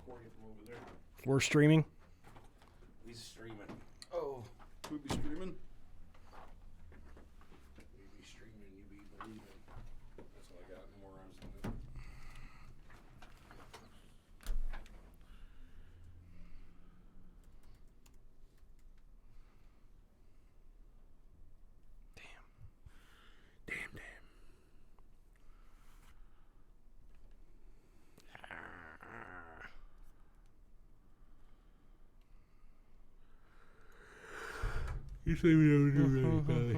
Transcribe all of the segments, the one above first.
recording from over there. We're streaming? He's streaming. Oh, we be streaming? We be streaming, you be believing. That's all I got. No more rhymes than that. Damn. You say we don't do that,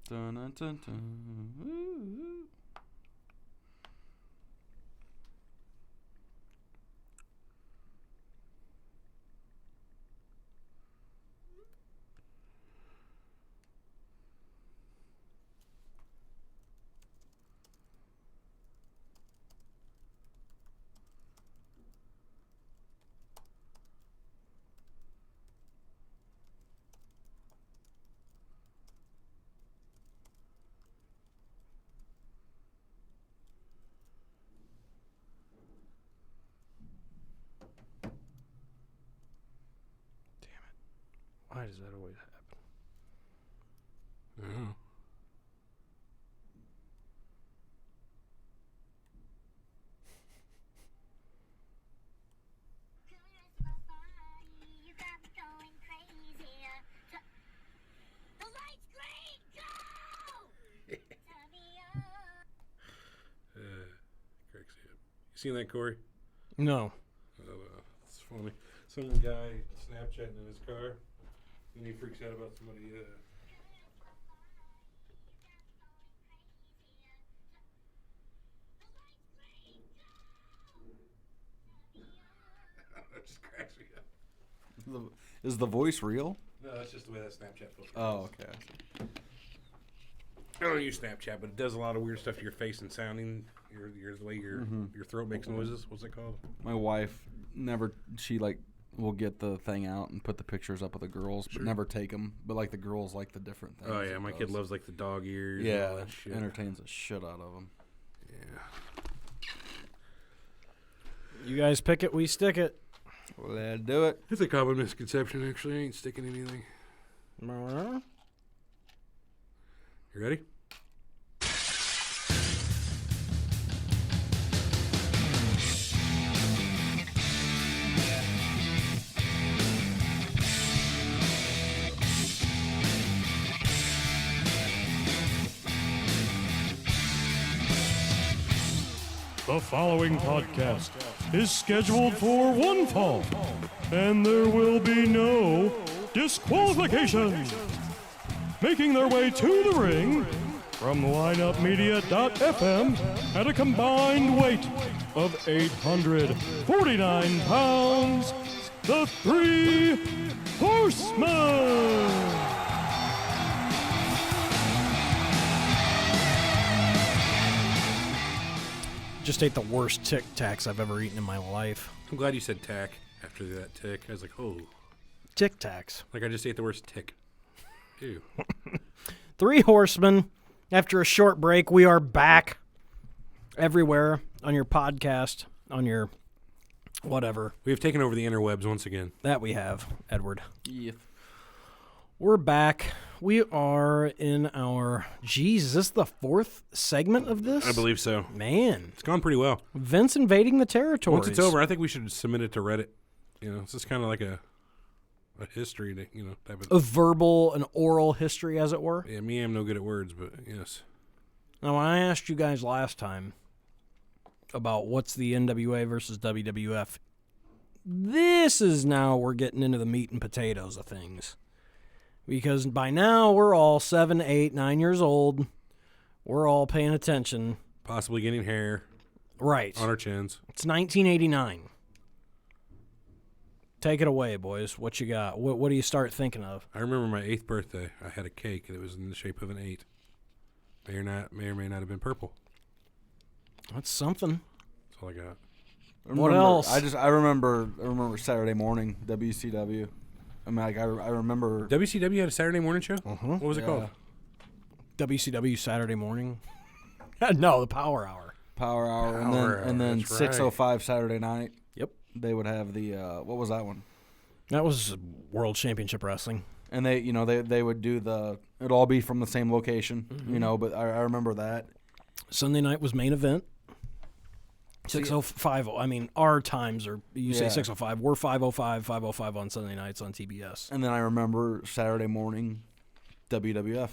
Dun, dun, dun, dun. Why does that always happen? I don't know. Cracks me up. You seen that, Corey? No. It's funny. Some guy Snapchatting in his car, and he freaks out about somebody. That just cracks me up. Is the voice real? No, that's just the way that Snapchat filter. Oh, okay. I don't use Snapchat, but it does a lot of weird stuff to your face and sounding. The way your throat makes noises. What's it called? My wife she will get the thing out and put the pictures up of the girls, but never take them. But like the girls like the different things. Oh yeah, my kid loves like the dog ears. Yeah, and all that shit. entertains the shit out of them. Yeah. You guys pick it, we stick it. Let's do it. It's a common misconception, actually. I ain't sticking anything. You ready? The following podcast is scheduled for one fall, and there will be no disqualification. Making their way to the ring from lineupmedia.fm at a combined weight of 849 pounds, the Three Horsemen. Just ate the worst Tic Tacs I've ever eaten in my life. I'm glad you said tack after that tick. I was like, oh. Tic Tacs. Like I just ate the worst tick. Ew. Three Horsemen. After a short break, we are back everywhere on your podcast, on your whatever. We have taken over the interwebs once again. That we have, Edward. Yeah. We're back. We are in our... Geez, is this the fourth segment of this? I believe so. Man. It's gone pretty well. Vince invading the territories. Once it's over, I think we should submit it to Reddit. You know, it's just kind of like a history, type of... A verbal, an oral history, as it were. Yeah, me, I'm no good at words, but yes. Now, when I asked you guys last time about what's the NWA versus WWF, this is now we're getting into the meat and potatoes of things. Because by now, we're all 7, 8, 9 years old. We're all paying attention. Possibly getting hair. Right. On our chins. It's 1989. Take it away, boys. What you got? What do you start thinking of? I remember my 8th birthday. I had a cake, and it was in the shape of an 8. May or may not have been purple. That's something. That's all I got. What else? I remember Saturday morning, WCW. I mean, I remember... WCW had a Saturday morning show? Uh-huh. What was it called? WCW Saturday morning? No, the Power Hour. Power Hour, and then 6:05 Saturday night. Yep. They would have the what was that one? That was World Championship Wrestling. And they would do it'd all be from the same location, but I remember that. Sunday night was main event. 6:05. I mean, our times are, you say 6:05. We're 5:05 on Sunday nights on TBS. And then I remember Saturday morning, WWF.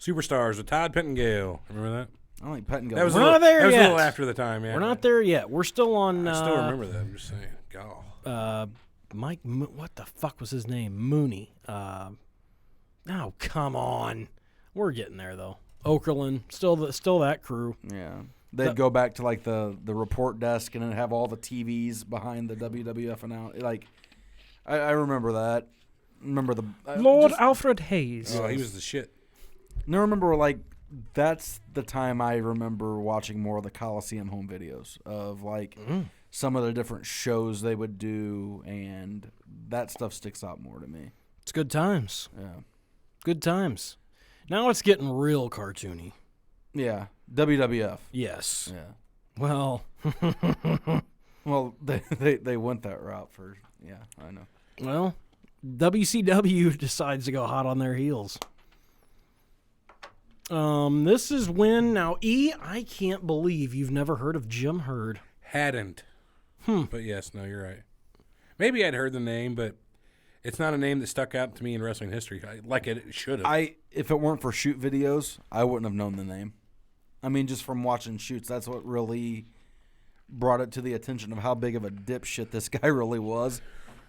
Superstars with Todd Pettengill. Remember that? I don't think Pettengill. That was We're not there That was a yet. little after the time, yeah. We're not there yet. We're still on. I still remember that. I'm just saying. God. Mike, what the fuck was his name? Mooney. Oh, come on. We're getting there though. Okerlund, still that crew. Yeah, they'd go back to like the report desk and then have all the TVs behind the WWF announce. Like, I remember that. Remember the Lord Alfred Hayes. Oh, he was the shit. And I remember like that's the time I remember watching more of the Coliseum home videos of like some of the different shows they would do, and that stuff sticks out more to me. It's good times. Yeah. Good times. Now it's getting real cartoony. Yeah. WWF. Yes. Yeah. Well. Well, they went that route for, yeah, I know. Well, WCW decides to go hot on their heels. This is when, now, I can't believe you've never heard of Jim Herd. Hadn't. But yes, no, you're right. Maybe I'd heard the name, but it's not a name that stuck out to me in wrestling history like it should have. If it weren't for shoot videos, I wouldn't have known the name. I mean, just from watching shoots, that's what really brought it to the attention of how big of a dipshit this guy really was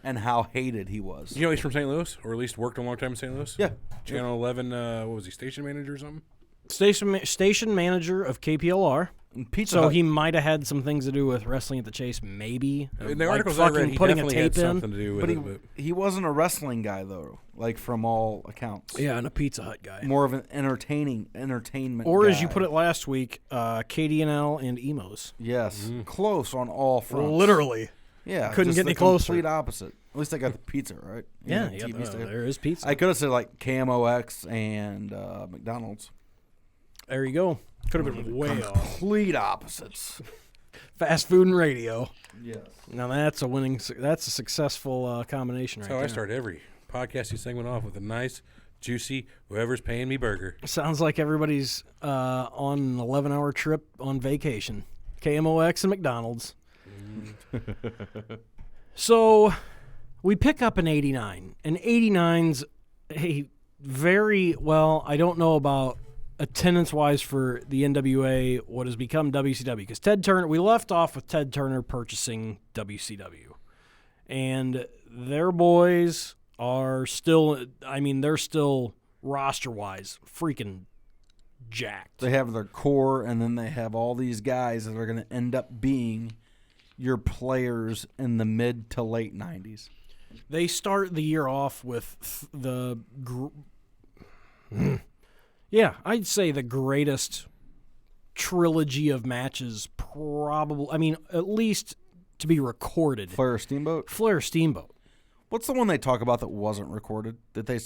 and how hated he was. You know he's from St. Louis, or at least worked a long time in St. Louis? Yeah. Channel 11, what was he, station manager or something? Station manager of KPLR. Pizza So Hut. he might have had some things to do with Wrestling at the Chase, maybe. In the Like articles I read, fucking he putting a definitely had tape in. something to do with But it. he wasn't a wrestling guy, though, like from all accounts. Yeah, and a Pizza Hut guy. More of an entertainment Or guy. as you put it last week, KDNL and emos. Yes. Close on all fronts. Literally. Yeah. Couldn't just get the any closer. Complete opposite. At least I got the pizza, right? Yeah, The TV station. there is pizza. I could have said like KMOX and McDonald's. There you go. Could have been way off. Complete opposites. Fast food and radio. Yes. Now that's a successful combination right That's how there. I start every podcasting segment off with a nice, juicy, whoever's paying me burger. Sounds like everybody's on an 11-hour trip on vacation. KMOX and McDonald's. So we pick up in 89. And 89's a very, well, I don't know about attendance-wise for the NWA, what has become WCW. Because Ted Turner, we left off with Ted Turner purchasing WCW. And their boys are still, I mean, they're still roster-wise freaking jacked. They have their core, and then they have all these guys that are going to end up being your players in the mid to late 90s. They start the year off with I'd say the greatest trilogy of matches probably, I mean, at least to be recorded. Flair Steamboat? Flair Steamboat. What's the one they talk about that wasn't recorded? That they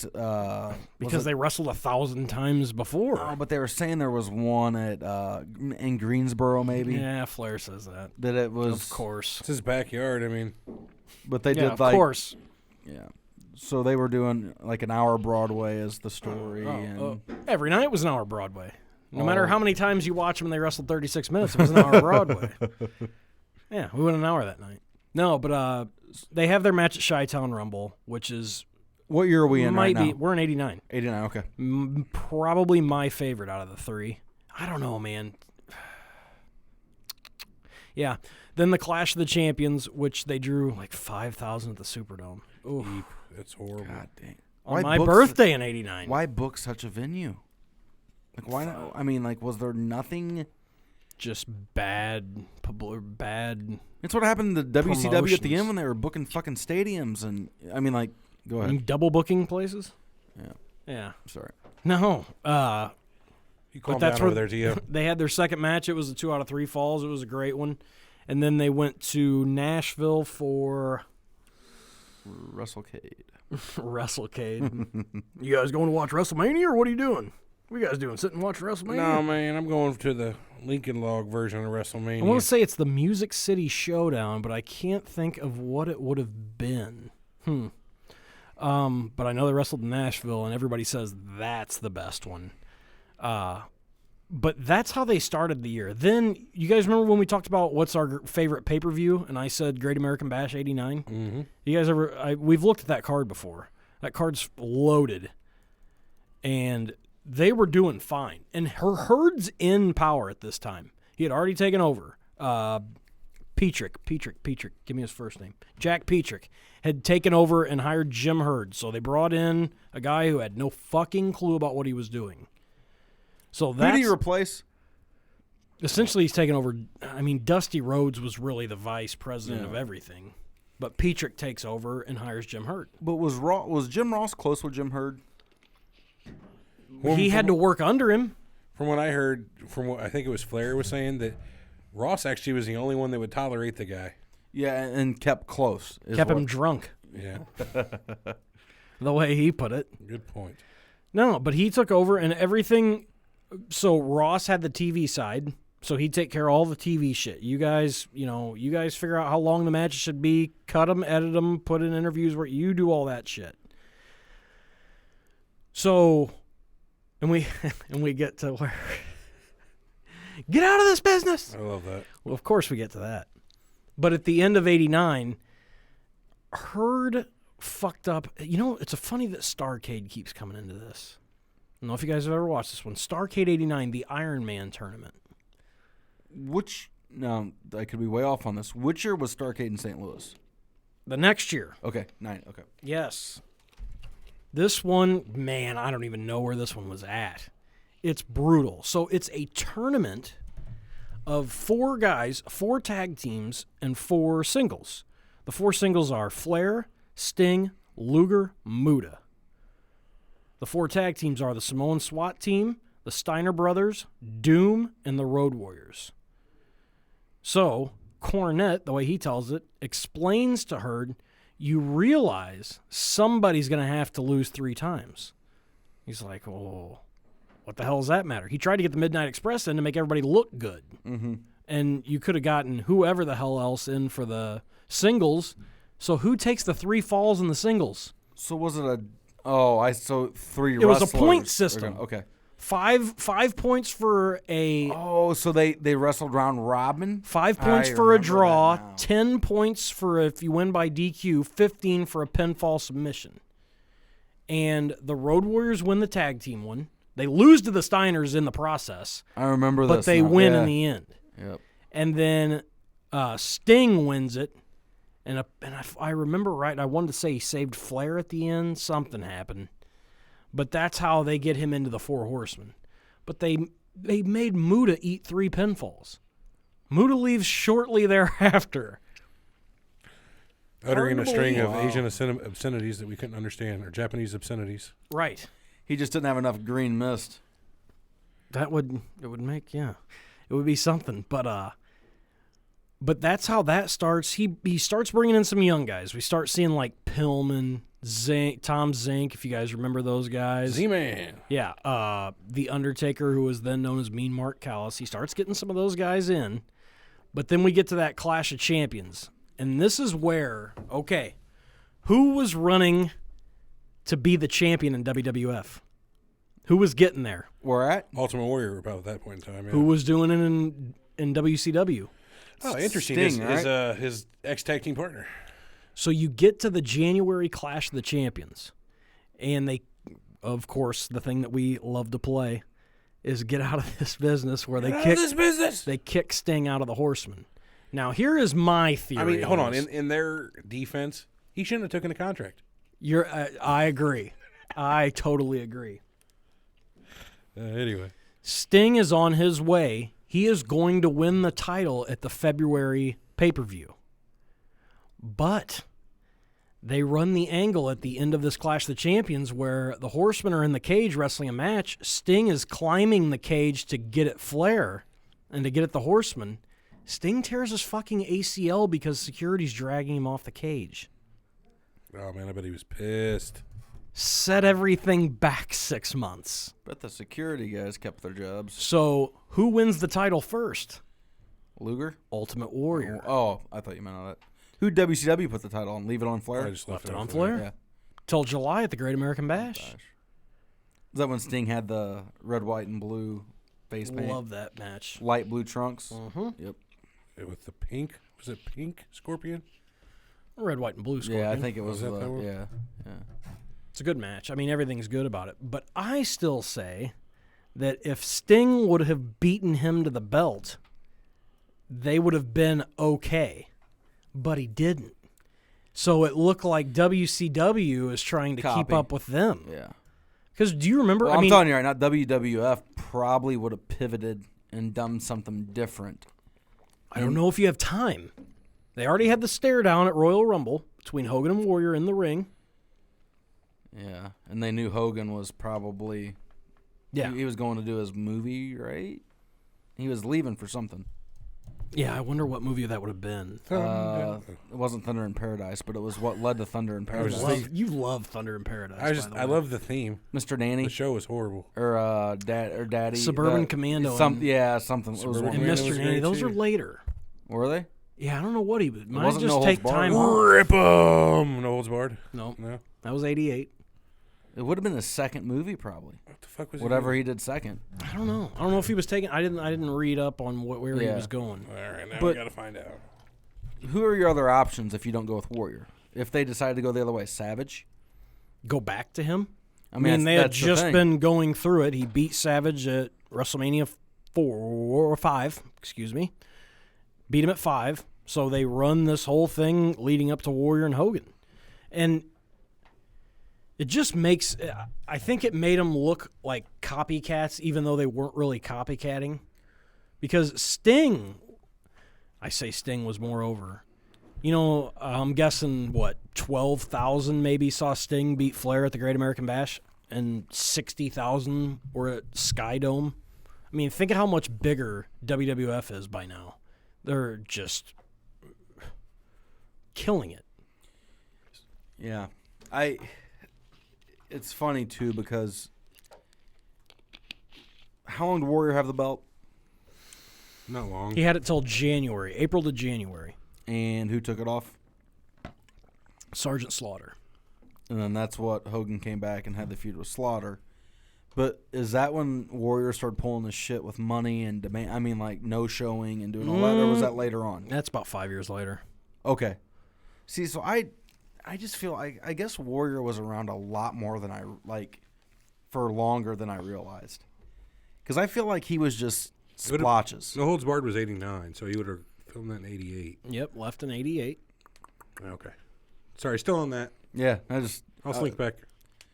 Because they wrestled 1,000 times before. Oh, but they were saying there was one at in Greensboro, maybe. Yeah, Flair says that. That it was, Of course. It's his backyard, I mean. But they Yeah, did of like, course. yeah. So they were doing like an hour Broadway as the story, and Every night was an hour Broadway. No matter how many times you watch them, they wrestled 36 minutes. It was an hour Broadway. Yeah, we went an hour that night. No, but they have their match at Chi-Town Rumble, which is what year are we in right now? We're in 89. 89. Okay. Probably my favorite out of the three. I don't know, man. Yeah. Then the Clash of the Champions, which they drew like 5,000 at the Superdome. Ooh, That's horrible. God dang. on my birthday in 89. Why book such a venue? Like why not? I mean, like was there nothing? Just bad. It's what happened to WCW at the Promotions. end when they were booking fucking stadiums, and I mean, like, go ahead. Double booking places? Yeah. Yeah. Sorry. No. You calm that's down over where- there, Tio. They had their second match. It was a 2 out of 3 falls. It was a great one. And then they went to Nashville for WrestleCade. WrestleCade. You guys going to watch WrestleMania or what are you doing? What are you guys doing? Sitting watching WrestleMania? No, man, I'm going to the Lincoln Log version of WrestleMania. I want to say it's the Music City Showdown, but I can't think of what it would have been. But I know they wrestled in Nashville, and everybody says that's the best one. But that's how they started the year. Then, you guys remember when we talked about what's our favorite pay-per-view, and I said Great American Bash 89? Mm-hmm. You guys ever... we've looked at that card before. That card's loaded. And they were doing fine. And Herd's in power at this time. He had already taken over. Petrik, give me his first name. Jack Petrik had taken over and hired Jim Herd. So they brought in a guy who had no fucking clue about what he was doing. So that's... Who did he replace? Essentially, he's taken over... I mean, Dusty Rhodes was really the vice president of everything. But Petrik takes over and hires Jim Herd. But was Jim Ross close with Jim Herd? He had to work under him. From what I heard, from what I think it was Flair was saying, that Ross actually was the only one that would tolerate the guy. Yeah, and kept close. Kept him drunk, Yeah, the way he put it. good point. No, but he took over and everything. So Ross had the TV side, so he'd take care of all the TV shit. You guys figure out how long the matches should be, cut them, edit them, put in interviews where you do all that shit. So, and we get to where get out of this business. I love that. Well, of course we get to that. But at the end of 89, Herd fucked up. You know, it's funny that Starrcade keeps coming into this. I don't know if you guys have ever watched this one. Starrcade 89, the Iron Man tournament. No, I could be way off on this. Which year was Starrcade in St. Louis? The next year. Okay, 9, okay. Yes. This one, man, I don't even know where this one was at. It's brutal. So it's a tournament of 4 guys, 4 tag teams, and 4 singles. The 4 singles are Flair, Sting, Luger, Muta. The 4 tag teams are the Samoan SWAT team, the Steiner Brothers, Doom, and the Road Warriors. So, Cornette, the way he tells it, explains to Herd, you realize somebody's going to have to lose 3 times. He's like, oh, what the hell does that matter? He tried to get the Midnight Express in to make everybody look good. Mm-hmm. And you could have gotten whoever the hell else in for the singles. So who takes the 3 falls in the singles? So was it a... 3 It was a wrestlers point are system. Okay. 5 points for a... Oh, so they wrestled round robin? 5 points I for a remember draw, that now. 10 points for if you win by DQ, 15 for a pinfall submission. And the Road Warriors win the tag team one. They lose to the Steiners in the process. I remember but this. But they now. win Yeah. in the end. Yep. And then Sting wins it. And if I remember right, I wanted to say he saved Flair at the end. Something happened. But that's how they get him into the 4 Horsemen. But they made Muta eat 3 pinfalls. Muta leaves shortly thereafter. Uttering a string of Wow. Asian obscenities that we couldn't understand, or Japanese obscenities. Right. He just didn't have enough green mist. It would make, it would be something. But that's how that starts. He starts bringing in some young guys. We start seeing like Pillman, Tom Zink, if you guys remember those guys. Z-Man. Yeah. The Undertaker, who was then known as Mean Mark Callis. He starts getting some of those guys in. But then we get to that Clash of Champions. And this is where, okay, who was running to be the champion in WWF? Who was getting there? Where at? Ultimate Warrior about that point in time. Yeah. Who was doing it in WCW? Oh, interesting. Sting, is his ex-tag team partner. So you get to the January Clash of the Champions, and they, of course, the thing that we love to play is get out of this business where they kick Sting out of the Horsemen. Now, here is my theory. I mean, hold on. this. In their defense, he shouldn't have taken a contract. I agree. I totally agree. Anyway. Sting is on his way. He is going to win the title at the February pay-per-view. But they run the angle at the end of this Clash of the Champions where the Horsemen are in the cage wrestling a match. Sting is climbing the cage to get at Flair and to get at the Horsemen. Sting tears his fucking ACL because security's dragging him off the cage. Oh, man, I bet he was pissed. set everything back 6 months. But the security guys kept their jobs. So who wins the title first? Luger? Ultimate Warrior. Oh, I thought you meant all that. Who WCW put the title on? Leave it on Flair? I just Left it on Flair. Yeah. Till July at the Great American Bash. Is that when Sting had the red, white, and blue face paint? Love that match. Light blue trunks? Mm-hmm. Yep. With the pink, was it pink Scorpion? Red, white, and blue Scorpion. Yeah, I think it was that that one? yeah. It's a good match. I mean, everything's good about it. But I still say that if Sting would have beaten him to the belt, they would have been okay. But he didn't. So it looked like WCW is trying to keep Copy. up with them. Yeah. Because do you remember? Well, I I'm mean, telling you right now, WWF probably would have pivoted and done something different. I don't know if you have time. They already had the stare down at Royal Rumble between Hogan and Warrior in the ring. Yeah, and they knew Hogan was probably he was going to do his movie, right? He was leaving for something. Yeah, I wonder what movie that would have been. It wasn't Thunder in Paradise, but it was what led to Thunder in Paradise. You love Thunder in Paradise. I love the theme. Mr. Danny The show was horrible. or Daddy Suburban Commando something. Yeah, something. It was Suburban one and of Commando Mr. was Nanny. great, Those too. are later. Were they? Yeah, I don't know what he would. Mine wasn't just No take Holds Barred. time off. Rip 'em! No holds barred. No, No. that was 88. It would have been the second movie, probably. What the fuck was Whatever he he did second. I don't know. I don't know if he was taking. I didn't read up on where he Yeah. was going. doing? All right, now we But- got to find out. Who are your other options if you don't go with Warrior? If they decide to go the other way, Savage. Go back to him. I mean, they had that's the just thing. been going through it. He beat Savage at WrestleMania 4 or 5. Excuse me. Beat him at 5. So they run this whole thing leading up to Warrior and Hogan, and it just makes. I think it made them look like copycats, even though they weren't really copycatting, because Sting. I say Sting was more over. You know, I'm guessing, 12,000 maybe saw Sting beat Flair at the Great American Bash, and 60,000 were at Sky Dome. I mean, think of how much bigger WWF is by now. They're just killing it. Yeah. It's funny, too, because how long did Warrior have the belt? Not long. He had it till January, April to January. And who took it off? Sergeant Slaughter. And then that's what Hogan came back and had the feud with Slaughter. But is that when Warrior started pulling this shit with money and demand? I mean, like no showing and doing all that, or was that later on? That's about 5 years later. Okay. See, so I just feel I guess Warrior was around a lot more than for longer than I realized. Because I feel like he was just splotches. No holds barred was 89, so he would have filmed that in 88. Yep, left in 88. Okay. Sorry, still on that. Yeah, I'll slink back.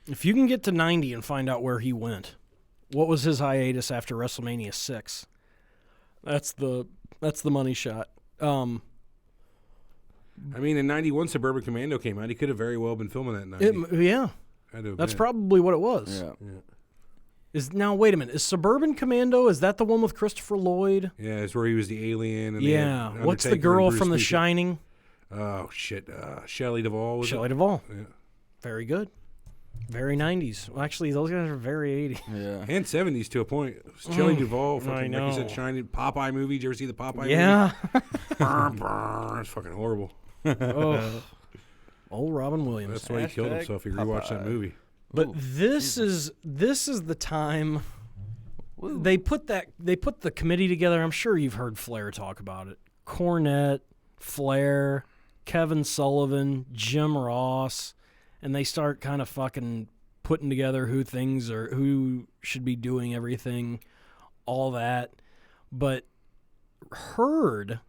If you can get to 90 and find out where he went, what was his hiatus after WrestleMania 6? That's the money shot. I mean, in 91, Suburban Commando came out. He could have very well been filming that in 90. Yeah, Had to have that's been. probably what it was. Yeah. Now wait a minute. Is Suburban Commando? Is that the one with Christopher Lloyd? Yeah, it's where he was the alien. And Yeah. they had What's the Undertaker girl and Bruce from The Lee. Shining? Oh, shit. Shelley Duvall. Was Shelley it? Duvall. Yeah. Very good. Very 90s. Well, actually, those guys are very 80s. Yeah. And 70s to a point. It was Shelley Duvall. I Fucking, like you said, know. Shining Popeye movie. Did you ever see the Popeye Yeah. movie? It's fucking horrible. Oh. Old Robin Williams. That's why he killed himself. He rewatched that movie. But Ooh, this is the time they put the committee together. I'm sure you've heard Flair talk about it. Cornette, Flair, Kevin Sullivan, Jim Ross, and they start kind of fucking putting together who should be doing everything, all that. But Hurd,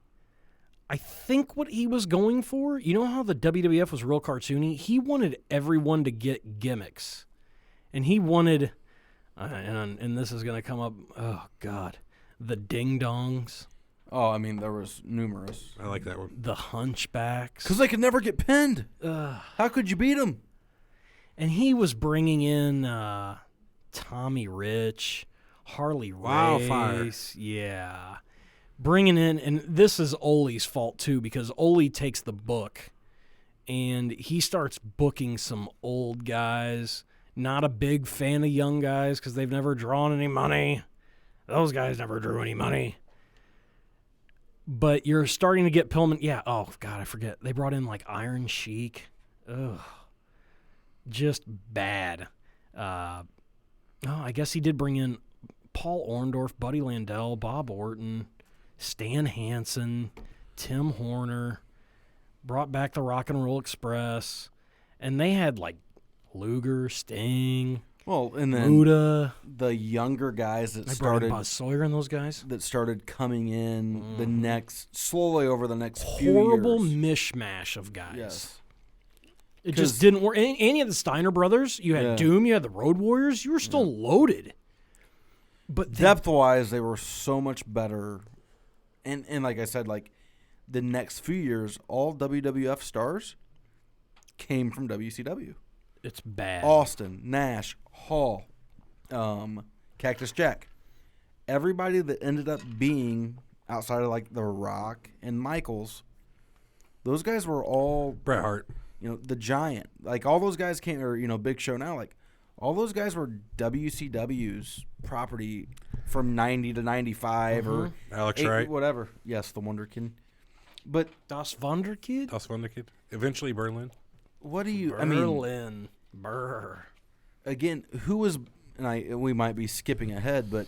I think what he was going for, you know how the WWF was real cartoony? He wanted everyone to get gimmicks. And he wanted, and this is going to come up, oh, God, the ding-dongs, Oh, I mean, there was numerous. I like that one. the hunchbacks. Because they could never get pinned. How could you beat them? And he was bringing in Tommy Rich, Harley Wildfire. Race. Yeah. Bringing in, and this is Ole's fault too, because Ole takes the book and he starts booking some old guys. Not a big fan of young guys because they've never drawn any money. Those guys never drew any money. But you're starting to get Pillman. Yeah, oh, God, I forget. They brought in, like, Iron Sheik. Ugh. Just bad. I guess he did bring in Paul Orndorff, Buddy Landell, Bob Orton, Stan Hansen, Tim Horner, brought back the Rock and Roll Express, and they had, like, Luger, Sting, Well, and then Muda. the younger guys that I brought in started Buzz Sawyer and those guys. that started coming in the next slowly over the next few years. Horrible mishmash of guys. Yes. It just didn't work. Any of the Steiner brothers, you had Doom, you had the Road Warriors, you were still loaded. But Depth-wise, they were so much better. And like I said, like the next few years, all WWF stars came from WCW. it's bad. Austin, Nash, Hall, Cactus Jack. Everybody that ended up being outside of like The Rock and Michaels, those guys were all Bret Hart. You know, the Giant. Like all those guys came, or Big Show now. Like all those guys were WCW's property from 90 to 95 or Alex 8, Wright. whatever. Yes, the Wonderkin. But Das Wunderkid? Das Wunderkid. Eventually Berlin. what do you? Berlin. Brr. Again, who was? And we might be skipping ahead, but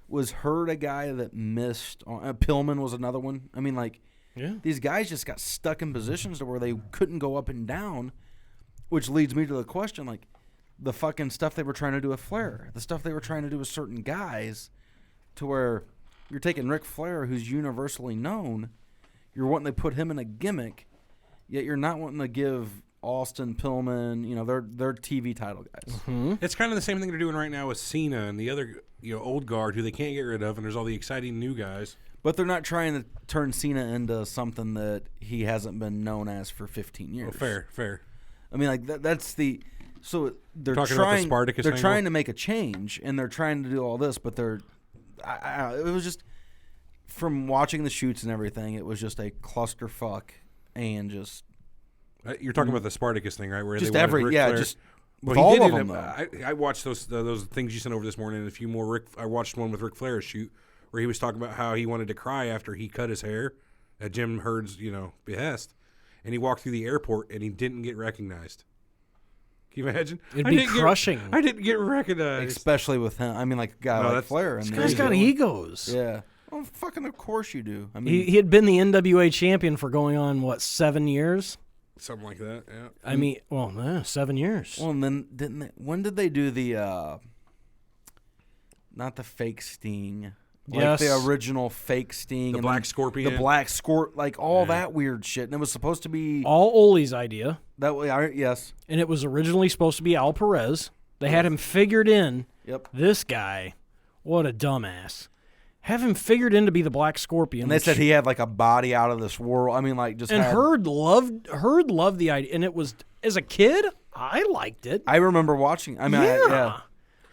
was Hurd a guy that missed? Pillman was another one. I mean, like, Yeah. these guys just got stuck in positions to where they couldn't go up and down, which leads me to the question, like, the fucking stuff they were trying to do with Flair, the stuff they were trying to do with certain guys, to where you're taking Ric Flair, who's universally known, you're wanting to put him in a gimmick, yet you're not wanting to give Austin, Pillman, they're TV title guys. Mm-hmm. It's kind of the same thing they're doing right now with Cena and the other, old guard who they can't get rid of, and there's all the exciting new guys. But they're not trying to turn Cena into something that he hasn't been known as for 15 years. Well, fair. I mean, like that's the. So they're Talking about the trying. Spartacus They're angle? trying to make a change, and they're trying to do all this, but they're. It was just from watching the shoots and everything. It was just a clusterfuck, and just You're talking about the Spartacus thing, right? Where just they wanted Ric Flair. just Well, with he all did of end them. up- Though. I watched those things you sent over this morning, and a few more. I watched one with Ric Flair's shoot where he was talking about how he wanted to cry after he cut his hair at Jim Herd's, behest, and he walked through the airport and he didn't get recognized. Can you imagine? It'd be crushing. I didn't get recognized. Especially with him. I mean, like a guy like Flair. And This guy's got egos. Yeah. Well, fucking of course you do. I mean, He had been the NWA champion for going on, 7 years? Something like that, yeah. I mean, 7 years. well, and then when did they do the? Not the fake Sting. Like Yes. the original fake Sting. The and Black then Scorpion. The Black Scorpion. Like all that weird shit. And it was supposed to be All Ole's idea, that way. Yes. and it was originally supposed to be Al Perez. They had him figured in. Yep. This guy, what a dumbass. Have him figured in to be the Black Scorpion. And they said he had like a body out of this world. I mean, like just. And had, Hurd loved the idea, and it was, as a kid, I liked it. I remember watching. I mean, yeah.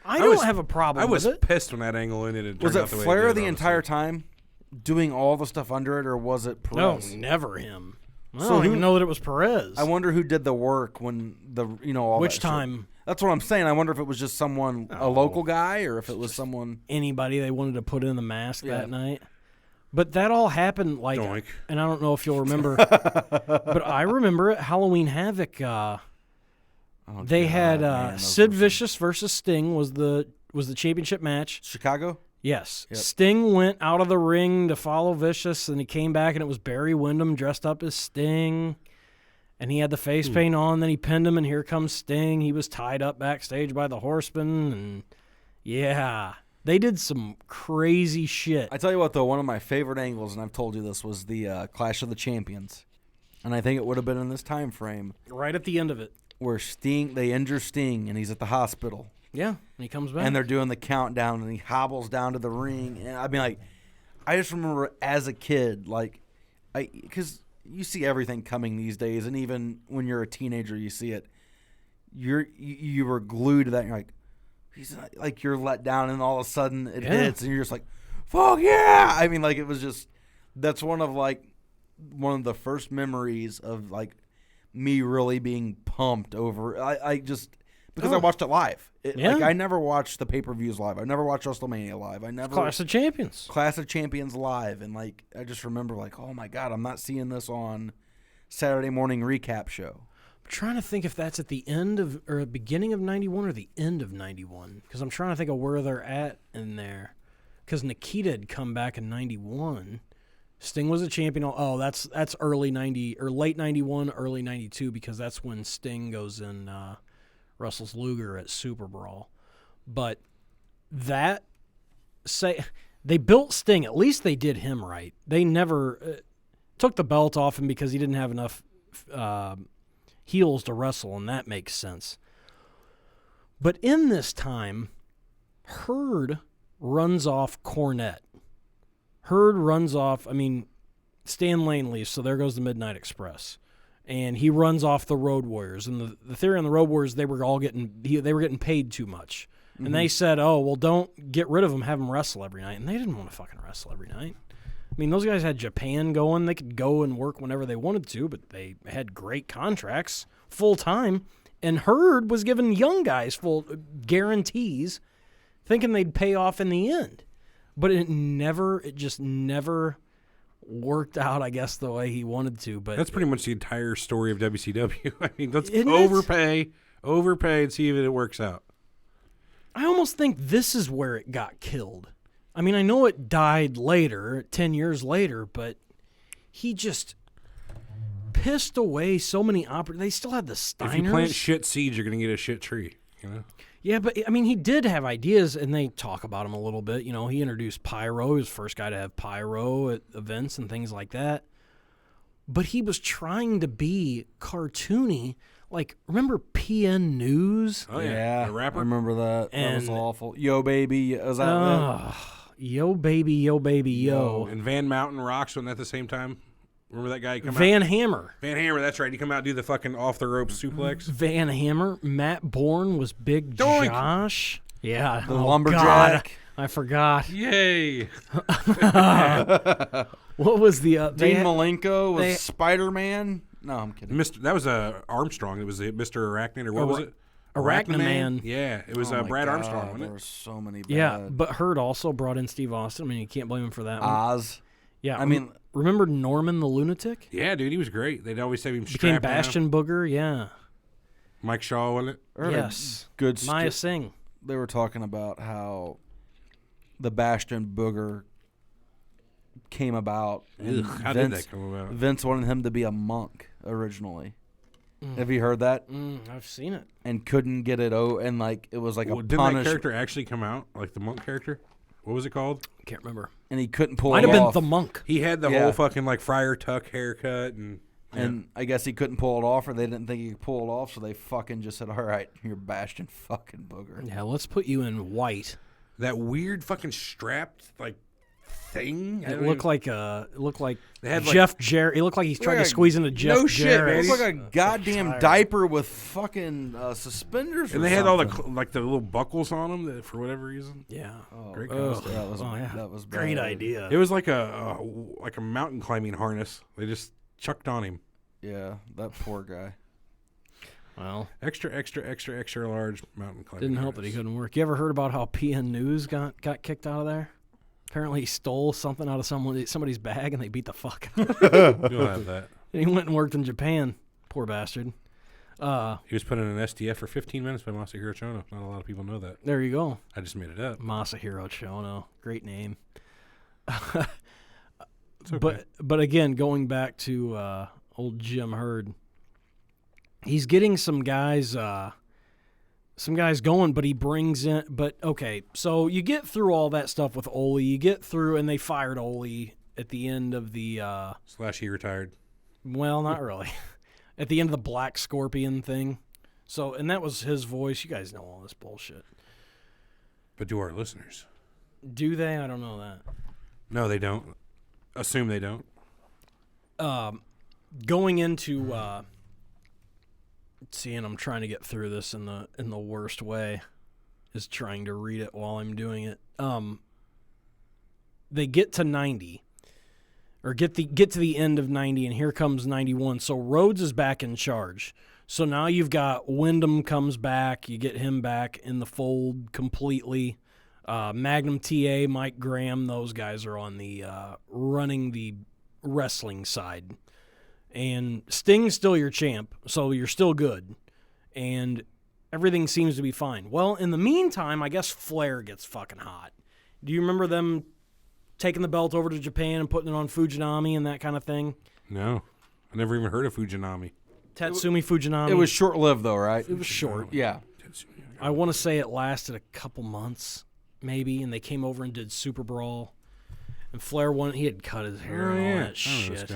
I don't have a problem I was with it. pissed when that angle ended. And Was turned it out the way Flair did, the honestly. entire time doing all the stuff under it, or was it No, Perez? never him. I So don't who- even know that it was Perez. I wonder who did the work when all Which that shit. time? That's what I'm saying. I wonder if it was just someone, a local guy, or if it was someone. Anybody they wanted to put in the mask that night. But that all happened Doink. and I don't know if you'll remember, but I remember at Halloween Havoc. They had man, Sid those were Vicious versus Sting was the championship match. Chicago? Yes, Yep. Sting went out of the ring to follow Vicious, and he came back, and it was Barry Windham dressed up as Sting, and he had the face paint on. Then he pinned him, and here comes Sting. He was tied up backstage by the Horsemen, and they did some crazy shit. I tell you what, though, one of my favorite angles, and I've told you this, was the Clash of the Champions. And I think it would have been in this time frame Right at the end of it. where they injure Sting, and he's at the hospital. Yeah, and he comes back. And they're doing the countdown, and he hobbles down to the ring. And I mean, like, I just remember as a kid, like, because you see everything coming these days, and even when you're a teenager, you see it. You were glued to that. And you're like, you're let down, and all of a sudden it hits, and you're just like, fuck yeah! I mean, like, it was just that's one of the first memories of like me really being pumped over. I just because I watched it live. Yeah. Like I never watched the pay-per-views live. I never watched WrestleMania live. I never Clash of Champions. Clash of Champions live, and like I just remember like, oh my God, I'm not seeing this on Saturday morning recap show. I'm trying to think if that's at the end of or beginning of 91 or the end of 91 because I'm trying to think of where they're at in there. Because Nikita had come back in 91. Sting was a champion. Oh, that's early 90 or late 91, early 92 because that's when Sting goes in wrestles Luger at Super Brawl. But they built Sting. At least they did him right. They never took the belt off him because he didn't have enough heels to wrestle, and that makes sense. But in this time, Hurd runs off Cornette. Hurd runs off, Stan Lane leaves, so there goes the Midnight Express. And he runs off the Road Warriors. And the theory on the Road Warriors, they were getting paid too much. And they said, oh, well, don't get rid of them, have them wrestle every night. And they didn't want to fucking wrestle every night. Those guys had Japan going. They could go and work whenever they wanted to, but they had great contracts, full-time. And Hurd was giving young guys full guarantees, thinking they'd pay off in the end. But it just never worked out, I guess, the way he wanted to. But that's pretty much the entire story of WCW. Let's overpay and see if it works out. I almost think this is where it got killed. I know it died later, 10 years later, but he just pissed away so many They still had the Steiners. If you plant shit seeds, you're going to get a shit tree, Yeah, but, he did have ideas, and they talk about him a little bit. He introduced Pyro. He was the first guy to have Pyro at events and things like that. But he was trying to be cartoony. Like, remember PN News? Oh, yeah. The rapper? I remember that. That was awful. Yo, baby. Is that Yo, baby, yo, baby, yo. And Van Mountain Rocks, wasn't that the same time? Remember that guy come out? Van Hammer. Van Hammer, that's right. He come out and do the fucking off-the-ropes suplex. Van Hammer. Matt Bourne was Big Doink. Josh. Yeah. The lumberjack. God, I forgot. Yay. What was the... Dean Malenko was Spider-Man. No, I'm kidding. That was Armstrong. It was Mr. Arachnid, or what was it? Arachnaman. Yeah, it was Brad Armstrong, wasn't it? There were so many bad. Yeah, but Hurd also brought in Steve Austin. You can't blame him for that one. Oz. Yeah, remember Norman the Lunatic? Yeah, dude, he was great. They'd always have him Became strapped Bastion down. Booger, yeah. Mike Shaw, wasn't it? Yes. Good Maya Singh. They were talking about how the Bastion Booger came about. How did that come about? Vince wanted him to be a monk originally. Have you heard that? I've seen it. And couldn't get it and it was like didn't that character actually come out? Like the monk character? What was it called? Can't remember. And he couldn't pull Might it off. have been the monk. He had the whole fucking Friar Tuck haircut and I guess he couldn't pull it off, or they didn't think he could pull it off, so they fucking just said, all right, you're Bastion fucking Booger. Yeah, let's put you in white. That weird fucking strapped thing. It looked like they had Jeff Jarrett. It looked like he's trying to squeeze into Jeff no shit, Jarrett. man. It looked like a goddamn diaper with fucking suspenders. And they had all the little buckles on them for whatever reason. Yeah. Great costume. Yeah. That was bad. Great idea. It was like a mountain climbing harness. They just chucked on him. Yeah, that poor guy. Well, extra large mountain climbing. Didn't help that he couldn't work. You ever heard about how PN News got kicked out of there? Apparently he stole something out of somebody's bag and they beat the fuck out of him. You'll have that. And he went and worked in Japan. Poor bastard. He was put in an SDF for 15 minutes by Masahiro Chono. Not a lot of people know that. There you go. I just made it up. Masahiro Chono. Great name. Okay. But again, going back to old Jim Hurd, he's getting some guys going, but he brings in. But okay, so you get through all that stuff with Ole. You get through, and they fired Ole at the end of the. / he retired. Well, not really. At the end of the Black Scorpion thing. So, and that was his voice. You guys know all this bullshit. But do our listeners? Do they? I don't know that. No, they don't. Assume they don't. Going into and I'm trying to get through this in the worst way, is trying to read it while I'm doing it. They get to 90, or get to the end of 90, and here comes 91. So Rhodes is back in charge. So now you've got Wyndham comes back. You get him back in the fold completely. Magnum TA, Mike Graham, those guys are on the running the wrestling side. And Sting's still your champ, so you're still good. And everything seems to be fine. Well, in the meantime, I guess Flair gets fucking hot. Do you remember them taking the belt over to Japan and putting it on Fujinami and that kind of thing? No. I never even heard of Fujinami. Tatsumi Fujinami. It was short-lived, though, right? It was short. Yeah. I want to say it lasted a couple months, maybe, and they came over and did Super Brawl. And Flair won. He had cut his hair and all that shit.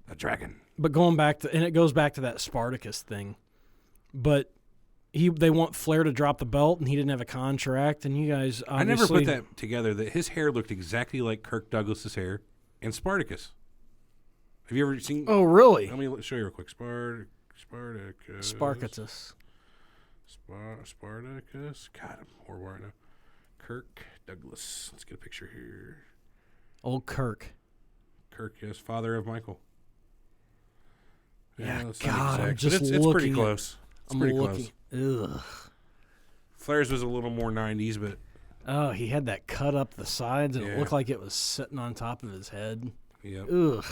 The dragon. But going back to, and it goes back to that Spartacus thing. But they want Flair to drop the belt, and he didn't have a contract. And you guys, obviously, I never put that together. That his hair looked exactly like Kirk Douglas's hair and Spartacus. Have you ever seen? Oh, really? Let me show you real quick. Spartacus. Spartacus. Spartacus. God, I'm horrible right now. Kirk Douglas. Let's get a picture here. Old Kirk. Kirk, yes, father of Michael. Yeah, it's God, I'm exact, just but it's looking. pretty close. It's pretty close. Ugh. Flair's was a little more 90s, but... Oh, he had that cut up the sides, and Yeah. it looked like it was sitting on top of his head. Yep. Ugh.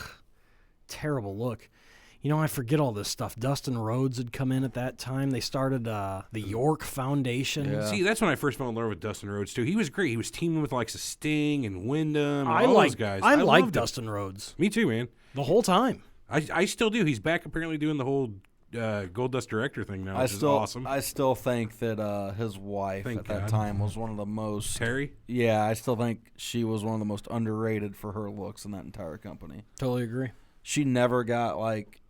Terrible look. You know, I forget all this stuff. Dustin Rhodes had come in at that time. They started the York Foundation. Yeah. See, that's when I first fell in love with Dustin Rhodes, too. He was great. He was teaming with, like, Sting and Wyndham and all those guys. I like loved him. Dustin Rhodes. Me too, man. The whole time. I still do. He's back apparently doing the whole Gold Dust Director thing now, which is awesome. I still think that his wife Thank at that God. time was one of the most... Terry? Yeah, I still think she was one of the most underrated for her looks in that entire company. Totally agree. She never got, like...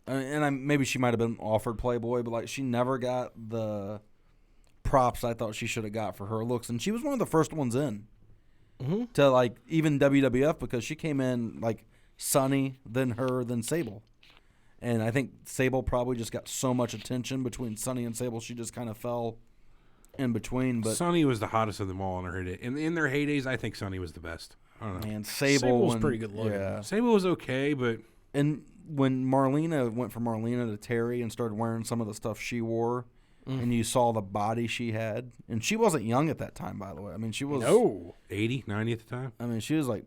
maybe she might have been offered Playboy, but like she never got the props I thought she should have got for her looks. And she was one of the first ones in to, like, even WWF, because she came in, like, Sunny, then her, then Sable. And I think Sable probably just got so much attention between Sunny and Sable, she just kind of fell in between. But Sonny was the hottest of them all in her heyday. In their heydays, I think Sonny was the best. I don't know. man, Sable Sable was pretty good looking. Yeah. Sable was okay, but And when Marlena went from Marlena to Terry and started wearing some of the stuff she wore, and you saw the body she had, and she wasn't young at that time, by the way. I mean, she was 80, 90 at the time. I mean, she was like,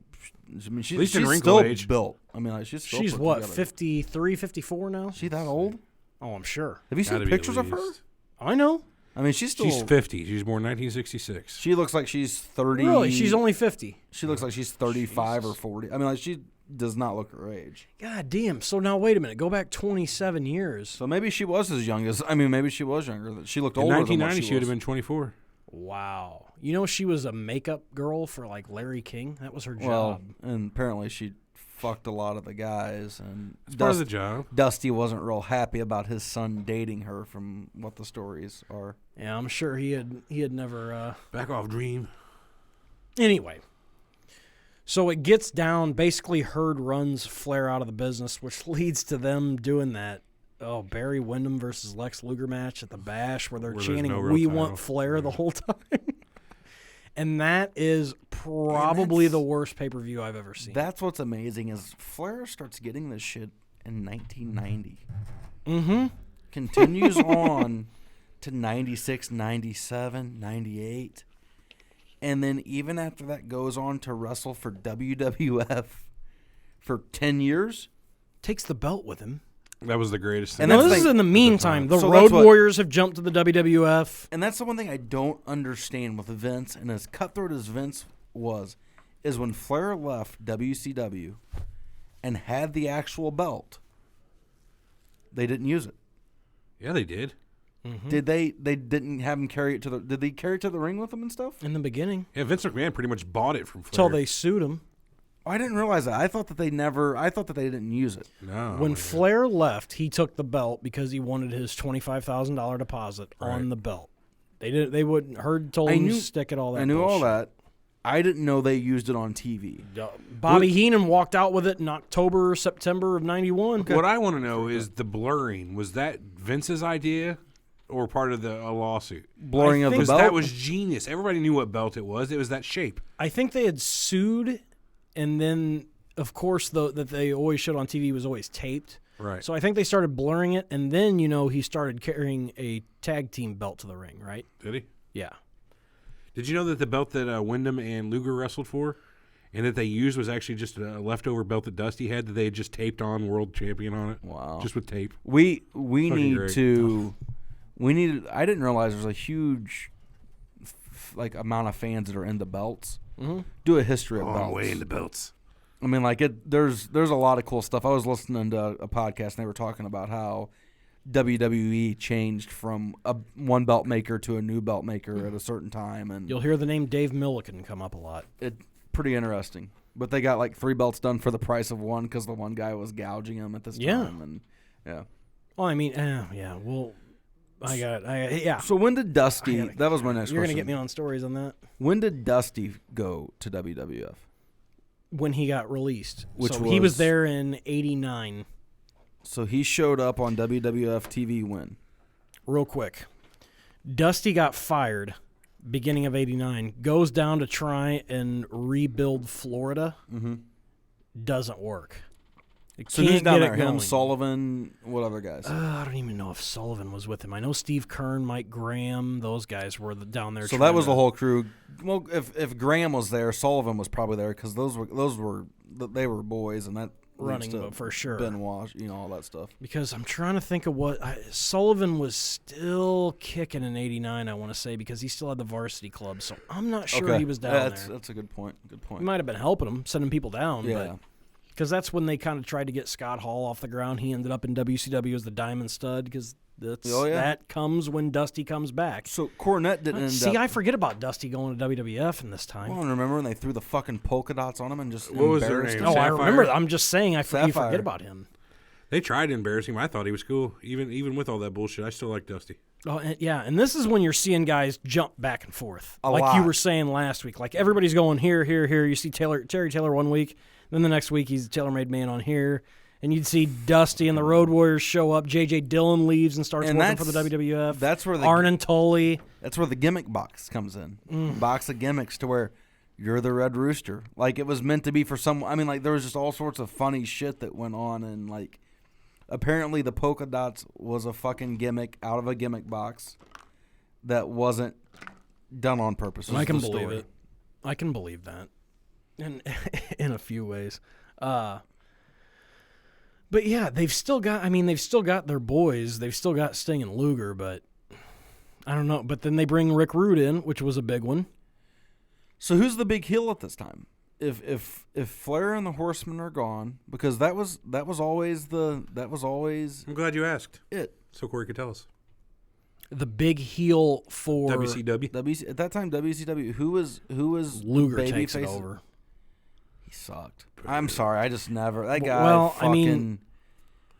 she's least in she's wrinkle still age. built. I mean, like, she's still She's put what, together. 53, 54 now? She that old? Oh, I'm sure. Have you Gotta seen be at pictures of her? least. I know. I mean, she's still. She's 50. She was born 1966. She looks like she's 30. Really? She's only 50. She looks like she's 35 or 40. I mean, like, she does not look her age. God damn. So now, wait a minute. Go back 27 years. So maybe she was as young as. I mean, maybe she was younger. She looked In older 1990, than she what would she have was. been 24. Wow. You know, she was a makeup girl for, like, Larry King. That was her job. Well, and apparently she fucked a lot of the guys, and It's part of the job. Dusty wasn't real happy about his son dating her, from what the stories are. Yeah, I'm sure he had never. Back off, Dream. Anyway, so it gets down. Basically, Herd runs Flair out of the business, which leads to them doing that. Oh, Barry Windham versus Lex Luger match at the Bash, where they're Where there's chanting no real "We title." want Flair" the Yeah. whole time. And that is probably the worst pay-per-view I've ever seen. That's what's amazing is Flair starts getting this shit in 1990. Mm-hmm. Continues on to 96, 97, 98. And then even after that goes on to wrestle for WWF for 10 years. Takes the belt with him. That was the greatest thing. And No, that's this is like- in the meantime. The So Road that's what- Warriors have jumped to the WWF. And that's the one thing I don't understand with Vince, and as cutthroat as Vince was, is when Flair left WCW and had the actual belt, they didn't use it. Yeah, they did. Did they didn't have him carry it to the did they carry it to the ring with them and stuff? In the beginning, Yeah, Vince McMahon pretty much bought it from Flair. until they sued him. Oh, I didn't realize that. I thought that they didn't use it. No. When man. Flair left, he took the belt because he wanted his $25,000 deposit on Right. the belt. They didn't. They wouldn't. Herd told him to stick it all that. I knew all bullshit. that. I didn't know they used it on TV. Bobby Heenan walked out with it in October or September of '91. What I want to know is the blurring. Was that Vince's idea or part of a lawsuit? Blurring of the Because belt. that was genius. Everybody knew what belt it was. It was that shape. I think they had sued, and then of course, that they always showed on TV was always taped. Right. So I think they started blurring it, and then, he started carrying a tag team belt to the ring, right? Did he? Yeah. Did you know that the belt that Wyndham and Luger wrestled for and that they used was actually just a leftover belt that Dusty had that they had just taped on World Champion on it? Wow. Just with tape. We Fucking need great. to. We needed. I didn't realize there's a huge amount of fans that are into belts. Mm-hmm. Do a history of Oh, belts. way into belts. I mean, there's a lot of cool stuff. I was listening to a podcast and they were talking about how WWE changed from a one belt maker to a new belt maker at a certain time, and You'll hear the name Dave Milliken come up a lot. it pretty interesting. But they got like 3 belts done for the price of one because the one guy was gouging them at this time. And yeah. Well, I mean, yeah. Well, yeah. So when did Dusty? That was my next You're question. gonna get me on stories on that. When did Dusty go to WWF? When he got released, Which he was was- there in '89. So he showed up on WWF TV when? Real quick, Dusty got fired beginning of '89. Goes down to try and rebuild Florida. Mm-hmm. Doesn't work. So who's down there? Him, Sullivan, what other guys? I don't even know if Sullivan was with him. I know Steve Kern, Mike Graham, those guys were down there. So that was the whole crew. Well, if Graham was there, Sullivan was probably there because those were boys, and that running, leads to but for sure. Ben Wash, all that stuff. Because I'm trying to think of what Sullivan was still kicking in '89. I want to say because he still had the varsity club, so I'm not sure he was down there. That's a good point. Good point. He might have been helping him, sending people down. Yeah. Because that's when they kind of tried to get Scott Hall off the ground. He ended up in WCW as the Diamond Stud because that comes when Dusty comes back. So Cornette didn't end up. I forget about Dusty going to WWF in this time. Well, and remember when they threw the fucking polka dots on him and just What was their embarrassed name? him? Oh, I Sapphire? remember. I'm just saying, you Sapphire. forget about him. They tried to embarrass him. I thought he was cool. Even with all that bullshit, I still like Dusty. Oh, and this is when you're seeing guys jump back and forth. A like lot. you were saying last week. Like everybody's going here, here, here. You see Terry Taylor one week, then the next week he's Taylor Made Man on here. And you'd see Dusty and the Road Warriors show up. J.J. Dillon leaves and starts working for the WWF. That's where Arn and Tully. That's where the gimmick box comes in. Box of gimmicks to where you're the Red Rooster. Like it was meant to be for some. I mean, like there was just all sorts of funny shit that went on, and like apparently the polka dots was a fucking gimmick out of a gimmick box that wasn't done on purpose. I can believe it. I can believe that, in a few ways. But yeah, they've still got their boys. They've still got Sting and Luger, but I don't know. But then they bring Rick Rude in, which was a big one. So who's the big heel at this time? If Flair and the Horsemen are gone, because that was always I'm glad you asked. it. So Corey could tell us. The big heel for WCW. At that time, WCW. Who was Luger the takes it babyface? over. He sucked. I'm sorry. I just never. That guy. Well, fucking, I mean,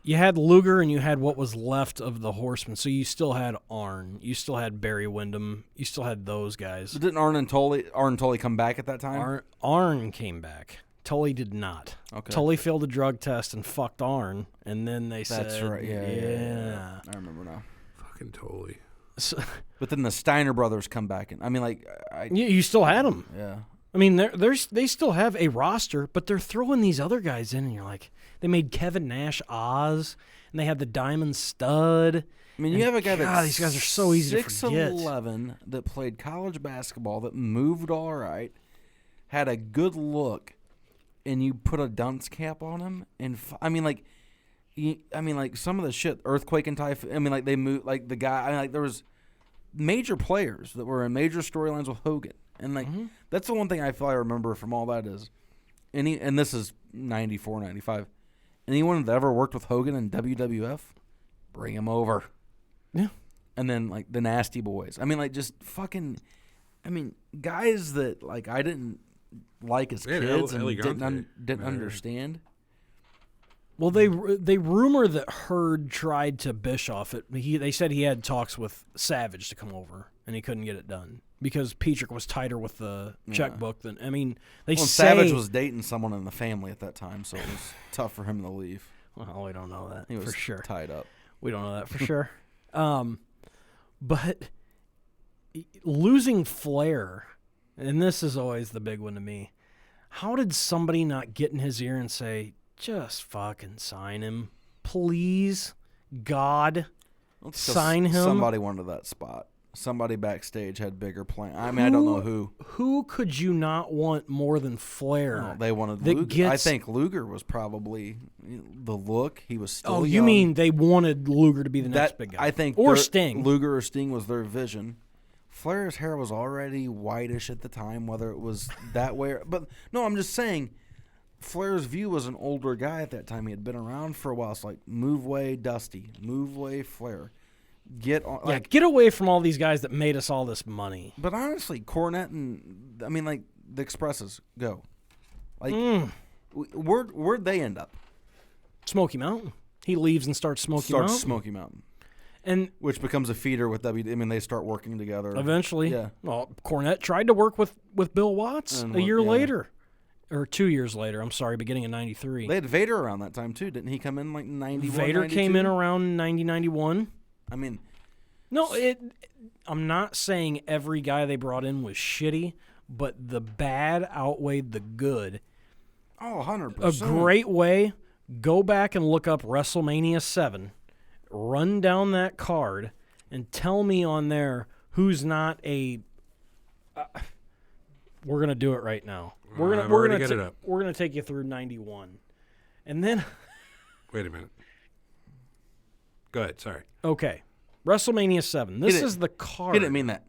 you had Luger and you had what was left of the Horsemen. So you still had Arn. You still had Barry Windham. You still had those guys. didn't Arn and Tully come back at that time? Arn came back. Tully did not. Okay. Tully failed a drug test and fucked Arn, and then they said, That's right. Yeah. I remember now. Fucking totally. So, But then the Steiner brothers come back, and I mean, like, you still had them. yeah. I mean, they still have a roster, but they're throwing these other guys in, and you're like, they made Kevin Nash Oz, and they had the Diamond Stud. I mean, you have a guy that's these guys are so easy to forget. 6'11", that played college basketball, that moved all right, had a good look, and you put a dunce cap on him, and like some of the shit, Earthquake and Typhoon. I mean, like they moved, like the guy. I mean, like there was major players that were in major storylines with Hogan, and like that's the one thing I feel I remember from all that is, and this is 94, 95. Anyone that ever worked with Hogan in WWF, bring him over. Yeah. And then like the Nasty Boys. I mean, like just fucking. I mean, guys that like I didn't like as kids and didn't understand. Well, they rumor that Hurd tried to Bischoff it. They said he had talks with Savage to come over, and he couldn't get it done because Petrik was tighter with the checkbook than. I mean, say Savage was dating someone in the family at that time, so it was tough for him to leave. Well, we don't know that He was for sure. tied up. We don't know that for sure. But losing Flair, and this is always the big one to me. How did somebody not get in his ear and say, just fucking sign him, please, God, sign him? Somebody wanted that spot. Somebody backstage had bigger plans. I mean, I don't know who. Who could you not want more than Flair? No, they wanted Luger. I think Luger was probably the look. He was still young. You mean they wanted Luger to be the next big guy? I think or Sting. Luger or Sting was their vision. Flair's hair was already whitish at the time, whether it was that way. But no, I'm just saying, Flair's view was an older guy at that time. He had been around for a while. It's like, move way Dusty, move way Flair. Get on, get away from all these guys that made us all this money. But honestly, Cornette and the Expresses go. Where'd they end up? Smoky Mountain. He leaves and starts Smoky Mountain. And which becomes a feeder with they start working together. Eventually. Yeah. Well, Cornette tried to work with Bill Watts a year later. Or 2 years later, I'm sorry, beginning of 93. They had Vader around that time, too. Didn't he come in like 91, Vader 92? came in around 90, 91. I mean... No, I'm not saying every guy they brought in was shitty, but the bad outweighed the good. Oh, 100%. A great way, go back and look up WrestleMania 7, run down that card, and tell me on there who's not a... we're going to do it right now. We're gonna take you through 91. And then... Wait a minute. Go ahead, sorry. Okay. WrestleMania 7. This is the card. He didn't mean that.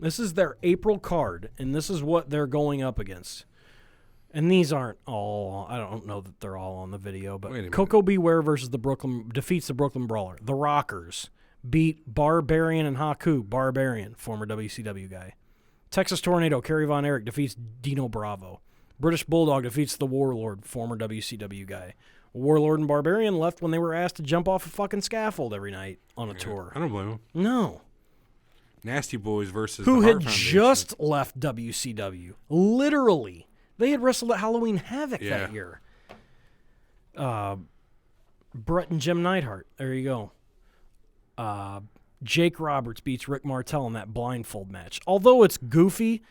This is their April card, and this is what they're going up against. And these aren't all... I don't know that they're all on the video, but Coco Beware versus defeats the Brooklyn Brawler. The Rockers beat Barbarian and Haku. Barbarian, former WCW guy. Texas Tornado, Kerry Von Erich defeats Dino Bravo. British Bulldog defeats the Warlord, former WCW guy. Warlord and Barbarian left when they were asked to jump off a fucking scaffold every night on a tour. I don't blame them. No. Nasty Boys versus who the had Hart Foundation. Just left WCW. Literally. They had wrestled at Halloween Havoc that year. Brett and Jim Neidhart. There you go. Jake Roberts beats Rick Martel in that blindfold match. Although it's goofy,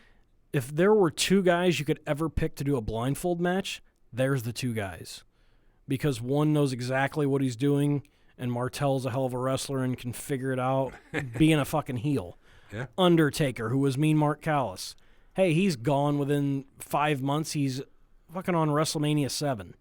if there were two guys you could ever pick to do a blindfold match, there's the two guys. Because one knows exactly what he's doing, and Martel's a hell of a wrestler and can figure it out being a fucking heel. Yeah. Undertaker, who was Mean Mark Callis. Hey, he's gone within 5 months. He's fucking on WrestleMania 7.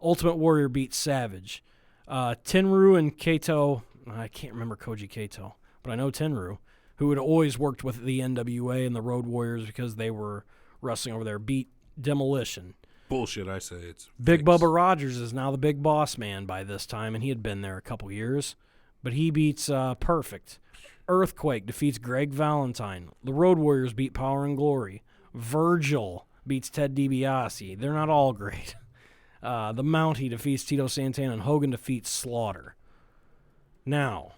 Ultimate Warrior beats Savage. Tenryu and Kato... I can't remember Koji Kato, but I know Tenryu, who had always worked with the NWA and the Road Warriors because they were wrestling over there, beat Demolition. Bullshit, I say. It's Big Bubba Rogers is now the big boss man by this time, and he had been there a couple years, but he beats Perfect. Earthquake defeats Greg Valentine. The Road Warriors beat Power and Glory. Virgil beats Ted DiBiase. They're not all great. The Mountie defeats Tito Santana, and Hogan defeats Slaughter. Now,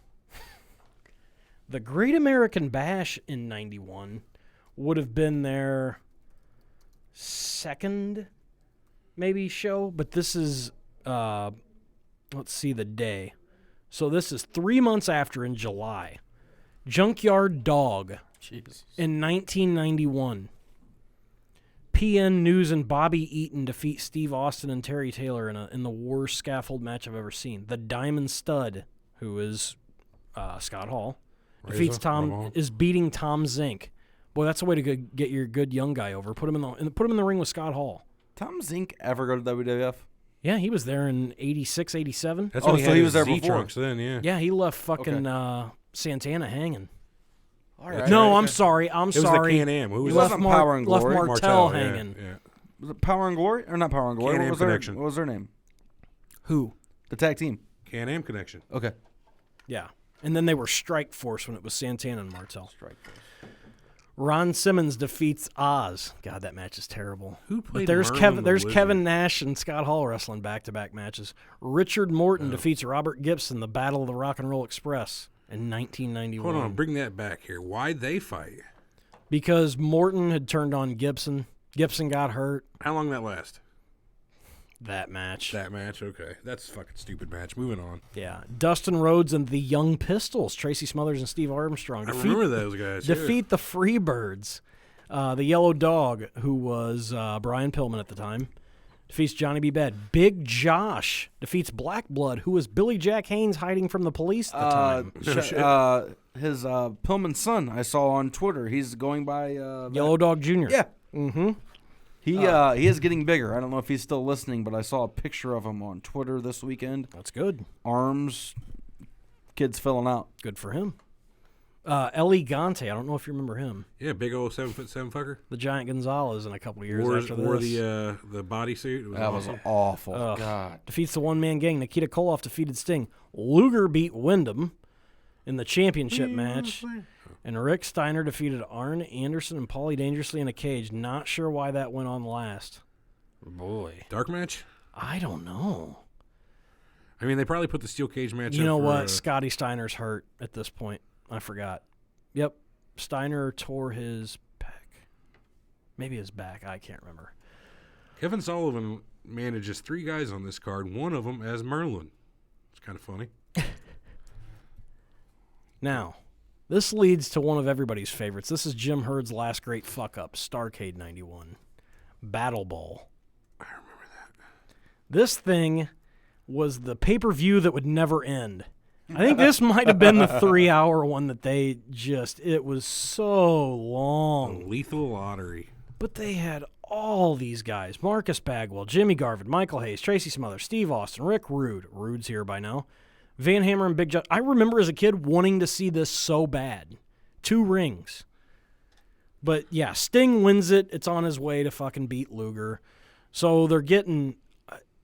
the Great American Bash in 91 would have been their second, maybe, show, but this is, let's see the day. So this is 3 months after, in July. Junkyard Dog in 1991. PN News and Bobby Eaton defeat Steve Austin and Terry Taylor in the worst scaffold match I've ever seen. The Diamond Stud, who is Scott Hall, is beating Tom Zink. Boy, that's a way to get your good young guy over. Put him in the ring with Scott Hall. Tom Zink ever go to WWF? Yeah, he was there in 86, 87. That's when he was there before. Z-Trunks then, yeah. Yeah, he left fucking Santana hanging. All right. No, I'm sorry. It was the Can-Am. Who was left Power and Glory? Left Martel hanging. Yeah. Was it Power and Glory? Or not Power and Glory? Can-Am Connection. What was their name? Who? The tag team. Can-Am Connection. Okay. Yeah. And then they were Strike Force when it was Santana and Martel. Strike Force. Ron Simmons defeats Oz. God, that match is terrible. Who played There's Merlin the Wizard? Kevin Nash and Scott Hall wrestling back-to-back matches. Richard Morton defeats Robert Gibson, the Battle of the Rock and Roll Express in 1991. Hold on, bring that back here. Why'd they fight? Because Morton had turned on Gibson. Gibson got hurt. How long that last? That match. Okay. That's a fucking stupid match. Moving on. Yeah. Dustin Rhodes and the Young Pistols, Tracy Smothers and Steve Armstrong. I remember those guys. Defeat the Freebirds. The Yellow Dog, who was Brian Pillman at the time, defeats Johnny B. Bad. Big Josh defeats Black Blood, who was Billy Jack Haynes hiding from the police at the time. His Pillman's son, I saw on Twitter. He's going by Yellow Dog Jr. Yeah. Mm-hmm. He is getting bigger. I don't know if he's still listening, but I saw a picture of him on Twitter this weekend. That's good. Arms, kid's filling out. Good for him. Eli Gante, I don't know if you remember him. Yeah, big old 7'7" fucker. The Giant Gonzalez in a couple of years after wore this. the bodysuit. That was awful. God. Defeats the one-man gang. Nikita Koloff defeated Sting. Luger beat Wyndham in the championship match. And Rick Steiner defeated Arn Anderson and Paulie Dangerously in a cage. Not sure why that went on last. Boy. Dark match? I don't know. I mean, they probably put the steel cage match You know for, what? Scotty Steiner's hurt at this point. I forgot. Yep. Steiner tore his pec. Maybe his back. I can't remember. Kevin Sullivan manages 3 guys on this card, one of them as Merlin. It's kind of funny. Now, this leads to one of everybody's favorites. This is Jim Herd's last great fuck-up, Starrcade 91. Battle Ball. I remember that. This thing was the pay-per-view that would never end. I think this might have been the 3-hour one that they just, it was so long. The Lethal Lottery. But they had all these guys. Marcus Bagwell, Jimmy Garvin, Michael Hayes, Tracy Smothers, Steve Austin, Rick Rude. Rude's here by now. Van Hammer and Big John. I remember as a kid wanting to see this so bad. 2 rings. But yeah, Sting wins it. It's on his way to fucking beat Luger. So they're getting,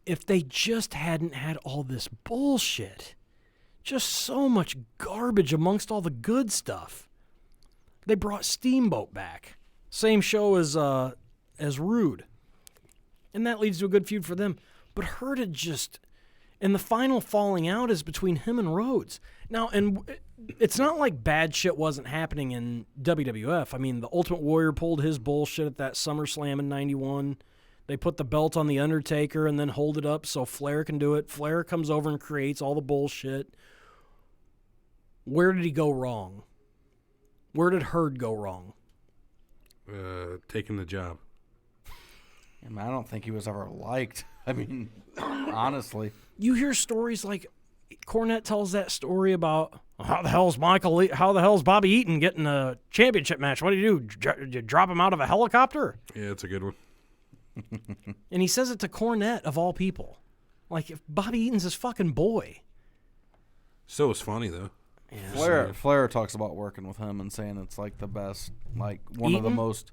if they just hadn't had all this bullshit, just so much garbage amongst all the good stuff. They brought Steamboat back. Same show as Rude. And that leads to a good feud for them. But Herd had just, and the final falling out is between him and Rhodes. Now, and it's not like bad shit wasn't happening in WWF. I mean, the Ultimate Warrior pulled his bullshit at that SummerSlam in 91. They put the belt on The Undertaker and then hold it up so Flair can do it. Flair comes over and creates all the bullshit. Where did he go wrong? Where did Herd go wrong? Taking the job. I mean, I don't think he was ever liked. I mean, honestly. You hear stories like Cornette tells that story about how the hell's Bobby Eaton getting a championship match? What do? Did you drop him out of a helicopter? Yeah, it's a good one. And he says it to Cornette, of all people. Like, if Bobby Eaton's his fucking boy. So it's funny, though. Yeah. Flair talks about working with him and saying it's like the best, like one Eaton? of the most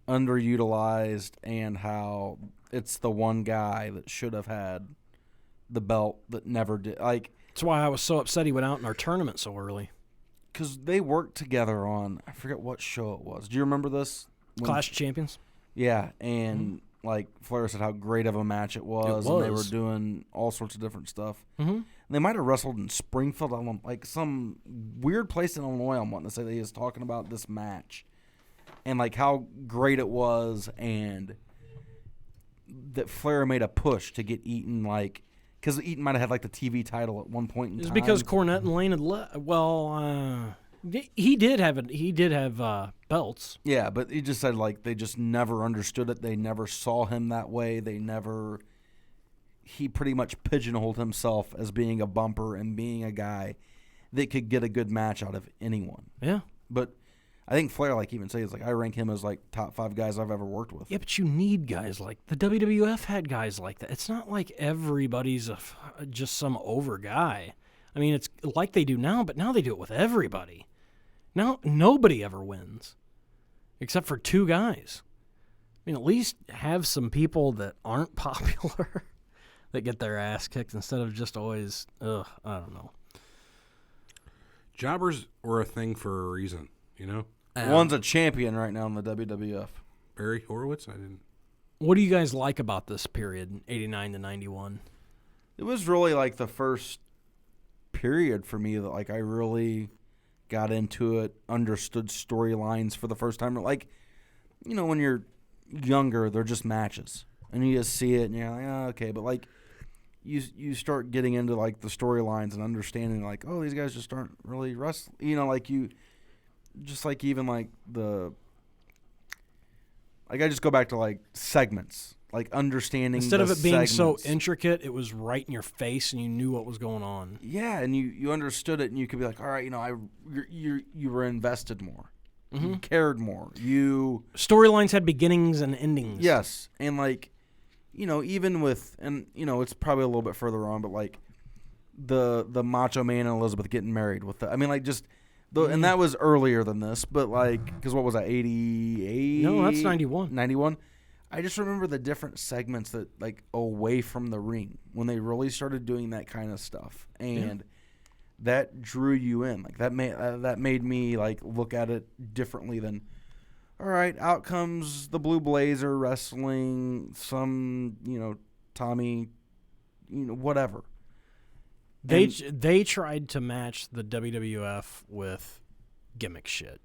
underutilized, and how it's the one guy that should have had the belt that never did. Like, that's why I was so upset he went out in our tournament so early. Because they worked together on, I forget what show it was. Do you remember this? Clash of Champions? Yeah, and like Flair said how great of a match it was. And they were doing all sorts of different stuff. Mm-hmm. They might have wrestled in Springfield, like some weird place in Illinois. I'm wanting to say that he was talking about this match and like how great it was, and that Flair made a push to get Eaton, like, because Eaton might have had like the TV title at one point in time. It's because Cornette and Lane had he did have belts. Yeah, but he just said like they just never understood it. They never saw him that way. He pretty much pigeonholed himself as being a bumper and being a guy that could get a good match out of anyone. Yeah. But I think Flair, like, even says, like, I rank him as like top 5 guys I've ever worked with. Yeah, but you need guys like the WWF had guys like that. It's not like everybody's just some over guy. I mean, it's like they do now, but now they do it with everybody. Now nobody ever wins except for 2 guys. I mean, at least have some people that aren't popular that get their ass kicked instead of just always, I don't know. Jobbers were a thing for a reason, you know? One's a champion right now in the WWF. Barry Horowitz? I didn't. What do you guys like about this period, 89 to 91? It was really like the first period for me that like I really got into it, understood storylines for the first time. Like, you know, when you're younger, they're just matches. And you just see it and you're like, oh, okay. But like you start getting into like the storylines and understanding like, oh, these guys just aren't really wrestling. You know, like you just like even like the Like, I just go back to, like, segments. Like, understanding Instead of it being segments. so intricate, it was right in your face and you knew what was going on. Yeah, and you understood it, and you could be like, all right, you were invested more. Mm-hmm. You cared more. Storylines had beginnings and endings. Yes, and, like, even with, and, it's probably a little bit further on, but, like, the Macho Man and Elizabeth getting married with and that was earlier than this, but, like, because what was that, 88? No, that's 91. 91? I just remember the different segments that, like, away from the ring when they really started doing that kind of stuff, and that drew you in. Like, that made me, like, look at it differently than, all right, out comes the Blue Blazer wrestling some, Tommy, whatever. They tried to match the WWF with gimmick shit,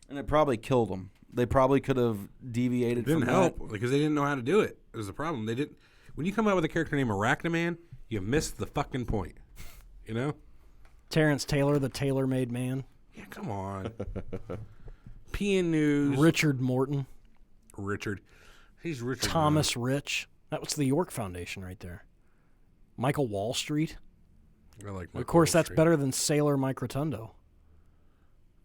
and it probably killed them. They probably could have deviated. It didn't from help that. because they didn't know how to do it. It was the problem. They didn't. When you come out with a character named Arachnaman, you missed the fucking point. Terrence Taylor, the tailor-made man. Yeah, come on. PN News. Richard Morton. He's Richard. Thomas Rich. That was the York Foundation right there. Michael Wall Street. I like Michael Of course, Wall that's Street. better than Sailor Mike Rotundo.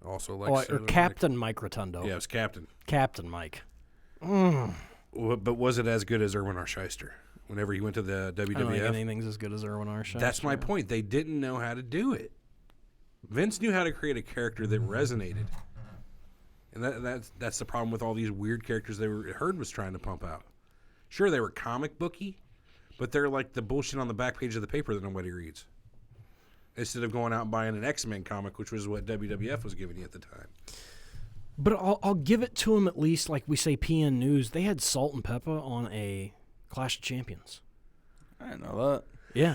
Also like Or Captain Mike Rotundo. Yeah, it was Captain. Captain Mike. But was it as good as Erwin R. Shyster whenever he went to the WWF? I don't think anything's as good as Erwin R. Shyster. That's my point. They didn't know how to do it. Vince knew how to create a character that resonated. And that's the problem with all these weird characters Herd was trying to pump out. Sure, they were comic booky, but they're like the bullshit on the back page of the paper that nobody reads. Instead of going out and buying an X-Men comic, which was what WWF was giving you at the time. But I'll give it to them at least, like we say, PN News. They had Salt and Pepper on a Clash of Champions. I didn't know that. Yeah.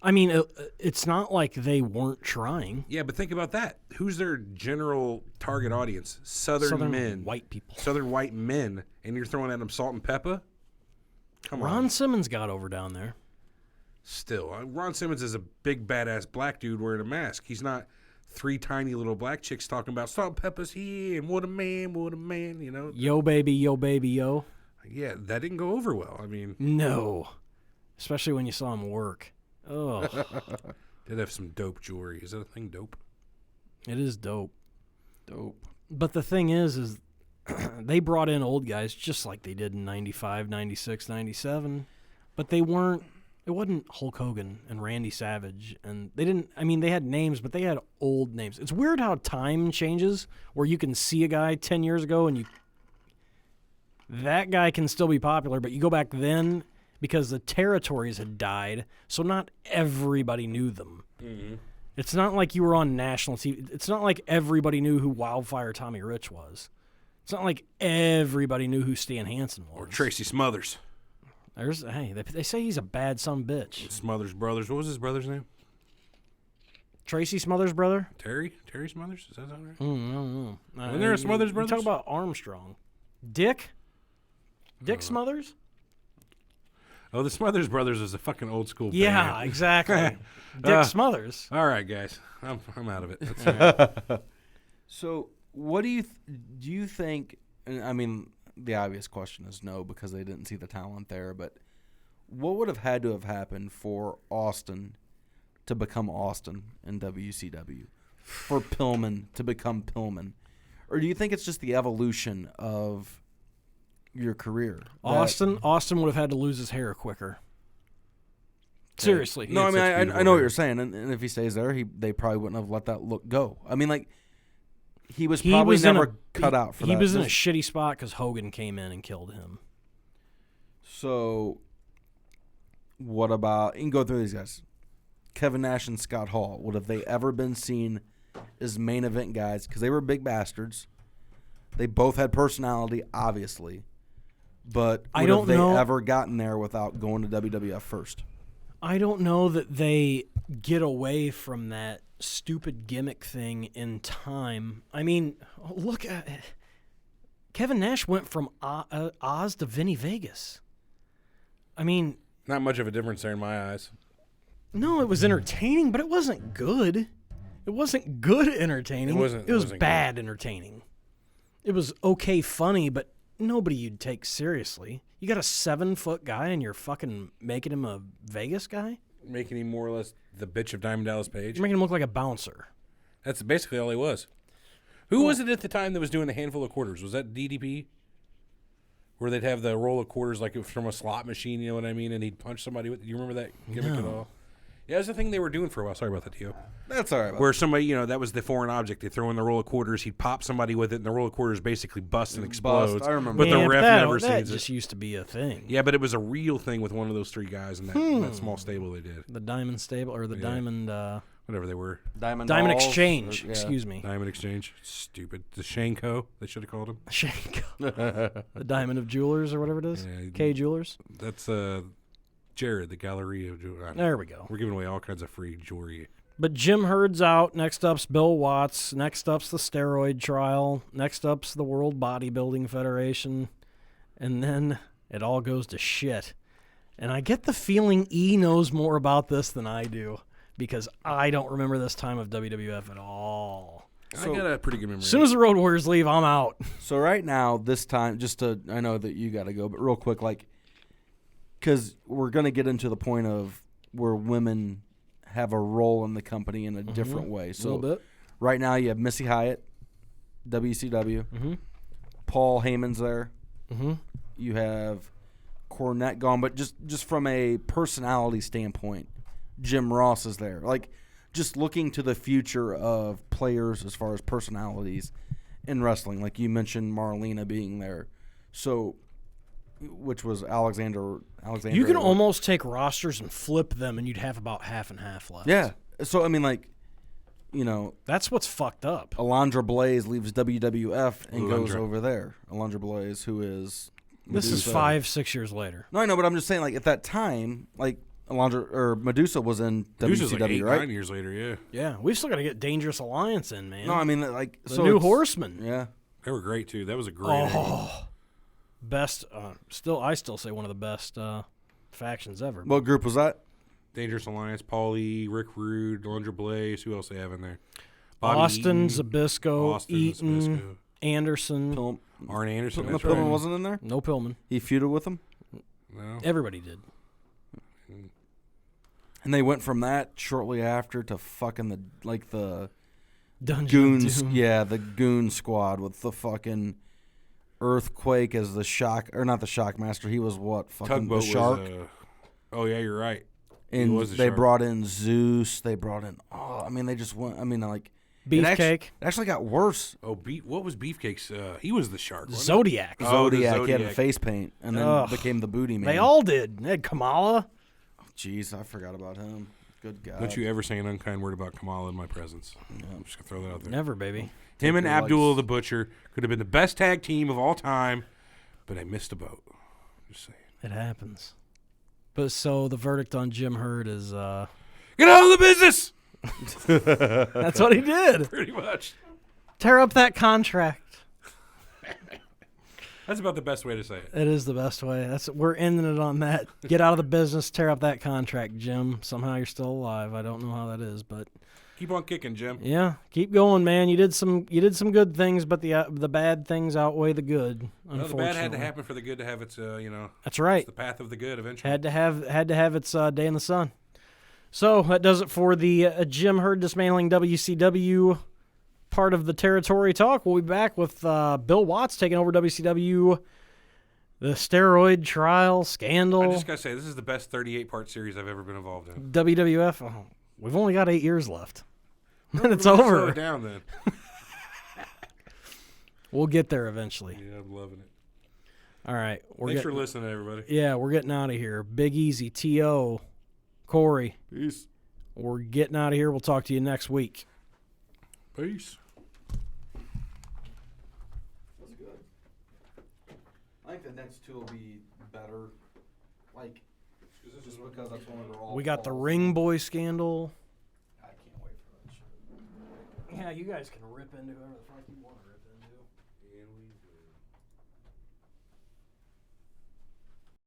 I mean, it's not like they weren't trying. Yeah, but think about that. Who's their general target audience? Southern men. White people. Southern white men, and you're throwing at them Salt and Pepper? Come on. Ron Simmons got over down there. Still, Ron Simmons is a big, badass black dude wearing a mask. He's not three tiny little black chicks talking about Salt and Pepper's here, and what a man, Yo, baby, yo. Yeah, that didn't go over well. I mean... No. Especially when you saw him work. Oh. Did have some dope jewelry. Is that a thing, dope? It is dope. Dope. But the thing is they brought in old guys just like they did in 95, 96, 97. But they weren't... It wasn't Hulk Hogan and Randy Savage, and they had names, but they had old names. It's weird how time changes, where you can see a guy 10 years ago, and that guy can still be popular, but you go back then, because the territories had died, so not everybody knew them. Mm-hmm. It's not like you were on national TV. It's not like everybody knew who Wildfire Tommy Rich was. It's not like everybody knew who Stan Hansen was. Or Tracy Smothers. They say he's a bad son of a bitch. Smothers Brothers. What was his brother's name? Tracy Smothers' brother? Terry Smothers? Is that right? No. Wasn't there a Smothers Brothers? Talk about Armstrong. Dick Smothers? Oh, the Smothers Brothers was a fucking old school band. Yeah, exactly. Dick Smothers. All right, guys. I'm out of it. That's all right. So, what do you think? And I mean, the obvious question is no, because they didn't see the talent there. But what would have had to have happened for Austin to become Austin in WCW? For Pillman to become Pillman? Or do you think it's just the evolution of your career? Austin would have had to lose his hair quicker. Seriously. No, I mean, I know what you're saying. And if he stays there, they probably wouldn't have let that look go. I mean, like, he was probably never cut out for that. He was in a shitty spot because Hogan came in and killed him. So, what about... You can go through these guys. Kevin Nash and Scott Hall. Would have they ever been seen as main event guys? Because they were big bastards. They both had personality, obviously. But would have they ever gotten there without going to WWF first? I don't know that they get away from that stupid gimmick thing in time. I mean, look at it. Kevin Nash went from Oz to Vinny Vegas. I mean... Not much of a difference there in my eyes. No, it was entertaining, but it wasn't good. It wasn't good entertaining. It was bad entertaining. It was okay funny, but nobody you'd take seriously. You got a 7-foot guy and you're fucking making him a Vegas guy? Making him more or less the bitch of Diamond Dallas Page. You're making him look like a bouncer. That's basically all he was. Who was it at the time that was doing the handful of quarters? Was that DDP? Where they'd have the roll of quarters like it was from a slot machine, you know what I mean? And he'd punch somebody with. Do you remember that gimmick at all? Yeah, that's the thing they were doing for a while. Sorry about that, Tio. That's all right. Where somebody, that was the foreign object. They throw in the roll of quarters. He'd pop somebody with it, and the roll of quarters basically busts and explodes. I remember. But the ref never that sees just it. used to be a thing. Yeah, but it was a real thing with one of those 3 guys in that small stable they did. The Diamond Stable, or the Diamond... Whatever they were. Diamond Exchange. Exchange. Excuse me. Diamond Exchange. Stupid. The Shanko, they should have called him. Shanko. The Diamond of Jewelers, or whatever it is. Yeah, K Jewelers. That's Jared, the Gallery of Jewelry. There we go. We're giving away all kinds of free jewelry. But Jim Herd's out. Next up's Bill Watts. Next up's the steroid trial. Next up's the World Bodybuilding Federation. And then it all goes to shit. And I get the feeling E knows more about this than I do, because I don't remember this time of WWF at all. I got a pretty good memory. As soon as the Road Warriors leave, I'm out. So right now, this time, I know that you got to go, but real quick, because we're going to get into the point of where women have a role in the company in a different way. So a little bit. Right now, you have Missy Hyatt, WCW. Paul Heyman's there. You have Cornette gone, but just from a personality standpoint, Jim Ross is there. Just looking to the future of players as far as personalities in wrestling. Like you mentioned Marlena being there. So, which was Alexander. You can almost take rosters and flip them, and you'd have about half and half left. Yeah. So, I mean, that's what's fucked up. Alundra Blaze leaves WWF and goes over there. Alundra Blaze, who is... This is 5-6 years later. No, I know, but I'm just saying, at that time, Alundra or Medusa was in WCW, like 8, right? 9 years later, yeah. Yeah, we've still got to get Dangerous Alliance in, man. No, I mean, the so New Horsemen. Yeah. They were great, too. That was a great Best, I still say one of the best factions ever. What group was that? Dangerous Alliance, Paulie, Rick Rude, Alundra Blaze. Who else they have in there? Bobby Austin, Eaton, Zabisco, Eaton, Anderson. Arn Anderson. No, Pillman wasn't in there? No Pillman. He feuded with him? No. Everybody did. And they went from that shortly after to fucking the Dungeon Goons. Doom. Yeah, the Goon Squad with the fucking Earthquake as the shock, or not the Shockmaster. He was what? Fucking Tugboat the Shark. Oh, yeah, you're right. And was the they Shark. brought in Zeus. They brought in, they just went, Beefcake. It actually got worse. Oh, what was Beefcake's? He was the shark. wasn't Zodiac. Oh, the Zodiac, he had a Zodiac. face paint and then became the Booty Man. They all did. They had Kamala. Jeez, I forgot about him. Good God. Don't you ever say an unkind word about Kamala in my presence. I'm just going to throw that out there. Never, baby. Him and your Abdul legs. the Butcher could have been the best tag team of all time, but I missed a boat. Just saying. It happens. But so the verdict on Jim Herd is Get out of the business! that's what he did. Pretty much. Tear up that contract. That's about the best way to say it. It is the best way. We're ending it on that. Get out of the business, tear up that contract, Jim. Somehow you're still alive. I don't know how that is, but Keep on kicking, Jim. yeah, keep going, man. You did some good things, but the bad things outweigh the good. Well, Unfortunately, the bad had to happen for the good to have its, That's right. it's the path of the good eventually. Had to have its day in the sun. So that does it for the Jim Herd dismantling WCW part of the territory talk. We'll be back with Bill Watts taking over WCW, the steroid trial scandal. I just got to say, this is the best 38-part series I've ever been involved in. WWF. Oh, we've only got 8 years left. Then it's Slow over. it down then. We'll get there eventually. Yeah, I'm loving it. All right. Thanks for listening, everybody. Yeah, we're getting out of here. Big Easy, T.O., Corey. Peace. We're getting out of here. We'll talk to you next week. Peace. That's good. I think the next two will be better. Just because that's one of their all. We got the Ring Boy scandal. I can't wait for that shit. Yeah, you guys can rip into whoever the fuck you want to rip into. And we